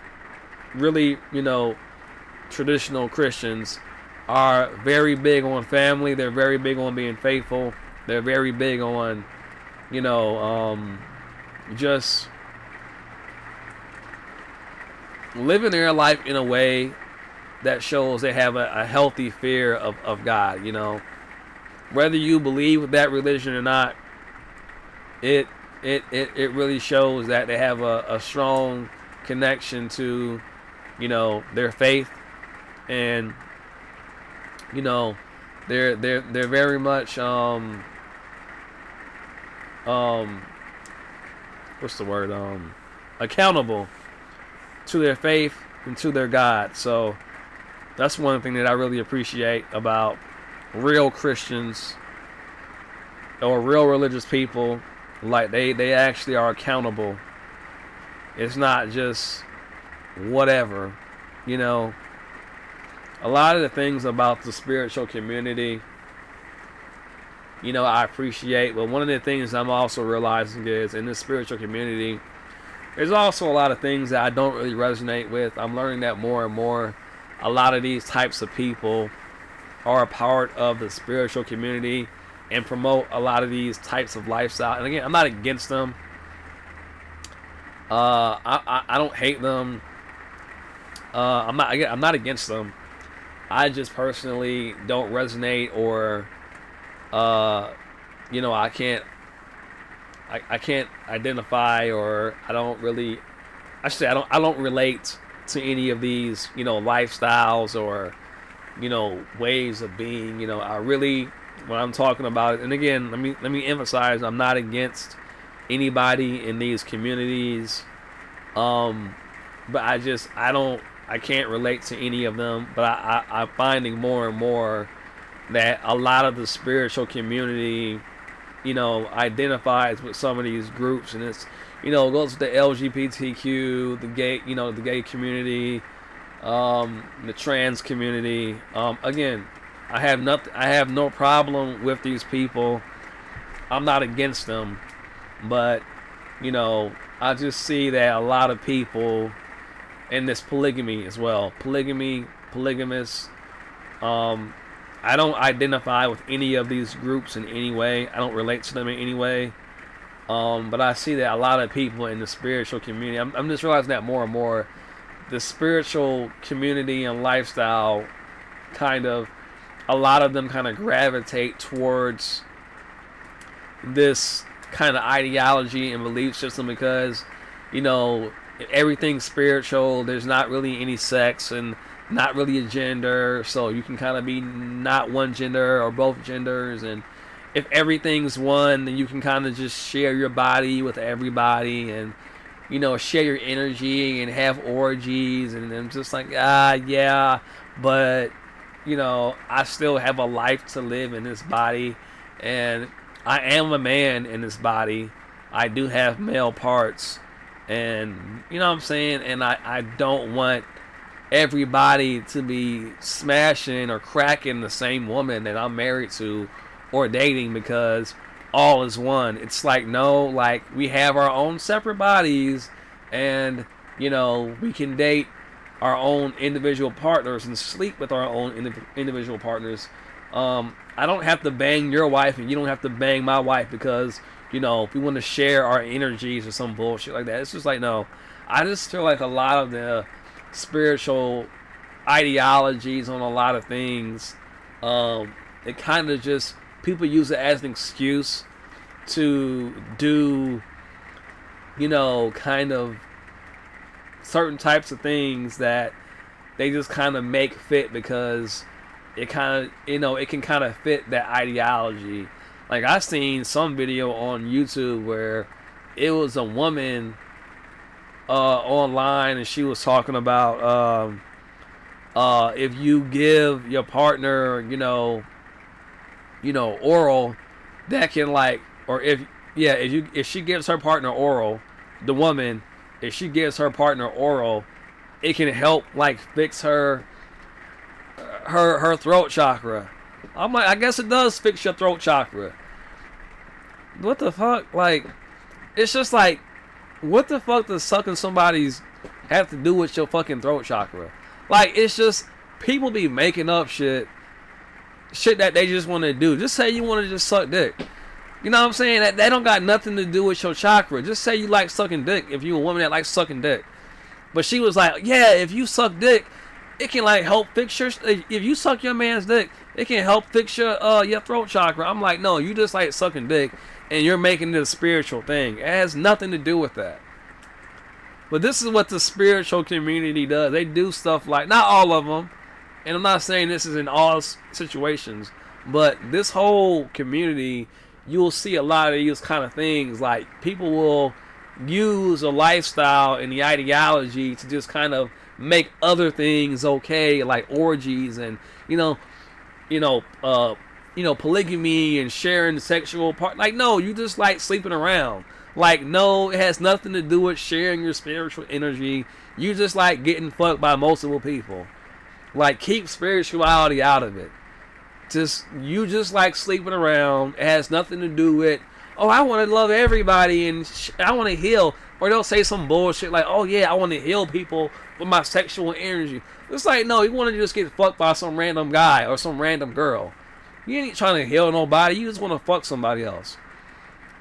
really, you know, traditional Christians are very big on family. They're very big on being faithful. They're very big on, you know, just living their life in a way that shows they have a healthy fear of God, you know. Whether you believe that religion or not, it really shows that they have a strong connection to, you know, their faith, and you know, they're very much what's the word, accountable to their faith and to their God. So that's one thing that I really appreciate about real Christians or real religious people. Like they actually are accountable. It's not just whatever, you know. A lot of the things about the spiritual community, you know, I appreciate. But one of the things I'm also realizing is in this spiritual community, there's also a lot of things that I don't really resonate with. I'm learning that more and more. A lot of these types of people are a part of the spiritual community and promote a lot of these types of lifestyle. And again, I'm not against them. I don't hate them. I'm not against them. I just personally don't resonate, or you know, I can't identify, or I don't relate to any of these, you know, lifestyles or, you know, ways of being. You know, I really, when I'm talking about it, and again, let me emphasize, I'm not against anybody in these communities, but I can't relate to any of them. But I'm finding more and more that a lot of the spiritual community, you know, identifies with some of these groups, and it's, you know, it goes with the LGBTQ, the gay community, the trans community. Again, I have no problem with these people. I'm not against them, but, you know, I just see that a lot of people, and this polygamy as well, polygamists. I don't identify with any of these groups in any way. I don't relate to them in any way. But I see that a lot of people in the spiritual community, I'm just realizing that more and more, the spiritual community and lifestyle kind of, a lot of them kind of gravitate towards this kind of ideology and belief system because, you know, everything's spiritual. There's not really any sex and not really a gender, so you can kind of be not one gender or both genders. And if everything's one, then you can kind of just share your body with everybody and, you know, share your energy and have orgies. And I'm just like, yeah, but, you know, I still have a life to live in this body, and I am a man in this body. I do have male parts, and you know what I'm saying? And I don't want everybody to be smashing or cracking the same woman that I'm married to or dating because all is one. It's like, no, like we have our own separate bodies, and you know, we can date our own individual partners and sleep with our own individual partners. I don't have to bang your wife and you don't have to bang my wife because, you know, we want to share our energies or some bullshit like that. It's just like, no. I just feel like a lot of the spiritual ideologies on a lot of things, it kind of just, people use it as an excuse to do, you know, kind of certain types of things that they just kind of make fit because it kind of, you know, it can kind of fit that ideology. Like I seen some video on YouTube where it was a woman online, and she was talking about if you give your partner, you know, oral, that can like, or if she gives her partner oral, the woman, if she gives her partner oral, it can help like fix her throat chakra. I'm like, I guess it does fix your throat chakra. What the fuck? Like, it's just like, what the fuck does sucking somebody's have to do with your fucking throat chakra? Like, it's just, people be making up shit that they just want to do. Just say you want to just suck dick. You know what I'm saying? That don't got nothing to do with your chakra. Just say you like sucking dick if you're a woman that likes sucking dick. But she was like, yeah, if you suck dick, it can like help fix your, if you suck your man's dick, it can help fix your throat chakra. I'm like, no, you just like sucking dick and you're making it a spiritual thing. It has nothing to do with that. But this is what the spiritual community does. They do stuff like, not all of them, and I'm not saying this is in all situations, but this whole community, you'll see a lot of these kind of things. Like, people will use a lifestyle and the ideology to just kind of make other things okay, like orgies and polygamy and sharing sexual part. Like, no, you just like sleeping around. Like, no, it has nothing to do with sharing your spiritual energy. You just like getting fucked by multiple people. Like, keep spirituality out of it. You just like sleeping around. It has nothing to do with, oh, I want to love everybody and I want to heal. Or they'll say some bullshit like, oh yeah, I want to heal people with my sexual energy. It's like, no, you want to just get fucked by some random guy or some random girl. You ain't trying to heal nobody. You just want to fuck somebody else.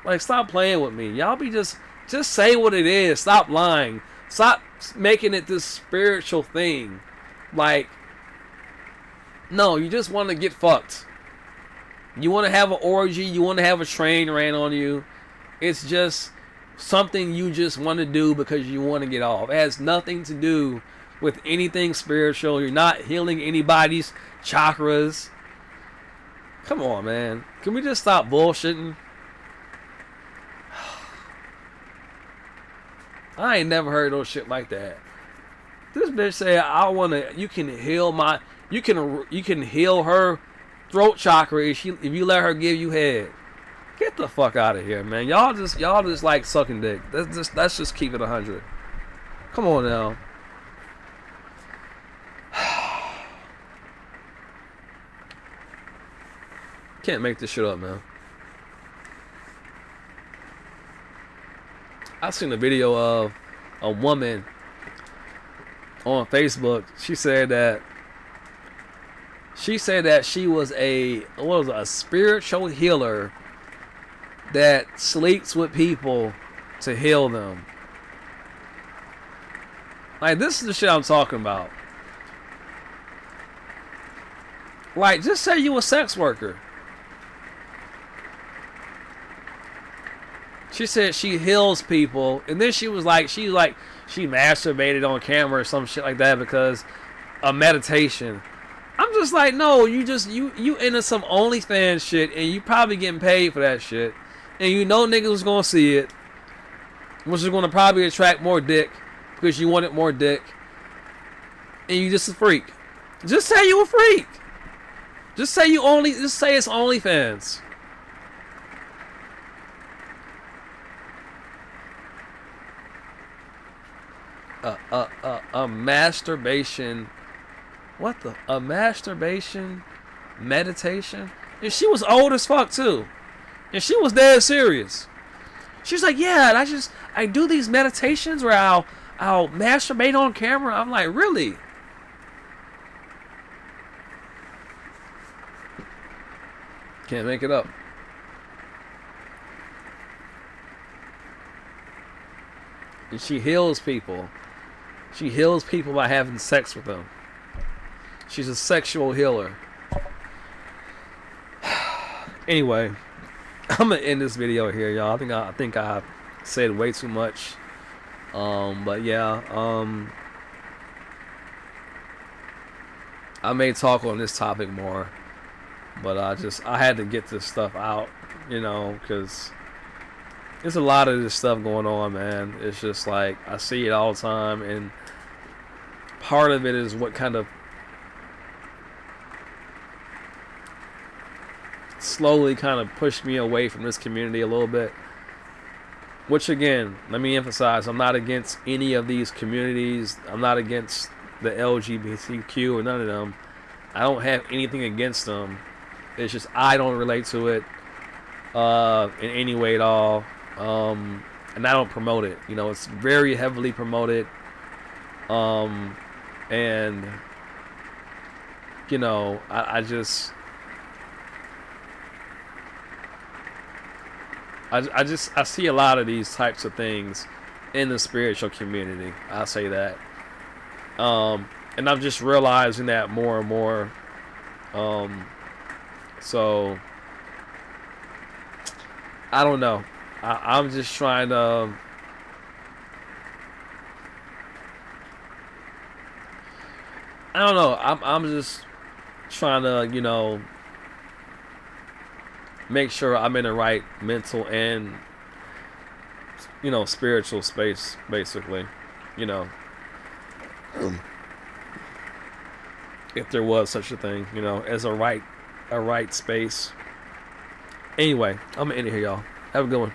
Like, stop playing with me. Y'all be just say what it is. Stop lying. Stop making it this spiritual thing. Like, no, you just want to get fucked. You want to have an orgy. You want to have a train ran on you. It's just something you just want to do because you want to get off. It has nothing to do with anything spiritual. You're not healing anybody's chakras. Come on, man. Can we just stop bullshitting? I ain't never heard no shit like that. This bitch say, I wanna, you can heal her throat chakra if you let her give you head. Get the fuck out of here, man. Y'all just like sucking dick. Let's just keep it 100. Come on now. Can't make this shit up, man. I seen a video of a woman on Facebook. She said that she was a spiritual healer that sleeps with people to heal them. Like, this is the shit I'm talking about. Like, just say you a sex worker. She said she heals people, and then she masturbated on camera or some shit like that because of meditation. I'm just like, no, you into some OnlyFans shit, and you probably getting paid for that shit, and you know niggas was gonna see it, which is gonna probably attract more dick because you wanted more dick, and you just a freak. Just say you a freak. Just say it's OnlyFans. A masturbation. What the? A masturbation meditation? And she was old as fuck too. And she was dead serious. She's like, yeah, and I do these meditations where I'll masturbate on camera. I'm like, really? Can't make it up. And she heals people. She heals people by having sex with them. She's a sexual healer. Anyway, I'm gonna end this video here, y'all. I think I said way too much. But yeah, I may talk on this topic more, but I had to get this stuff out, you know, because there's a lot of this stuff going on, man. It's just like I see it all the time, and part of it is what kind of slowly kind of pushed me away from this community a little bit. Which again, let me emphasize, I'm not against any of these communities. I'm not against the LGBTQ or none of them. I don't have anything against them. It's just I don't relate to it in any way at all. And I don't promote it. You know, it's very heavily promoted. And you know, I see a lot of these types of things in the spiritual community. I'll say that. And I'm just realizing that more and more. So I don't know. I'm just trying to I don't know. I'm just trying to, you know, make sure I'm in the right mental and, you know, spiritual space, basically. You know, if there was such a thing, you know, as a right space. Anyway, I'm gonna end it here, y'all. Have a good one.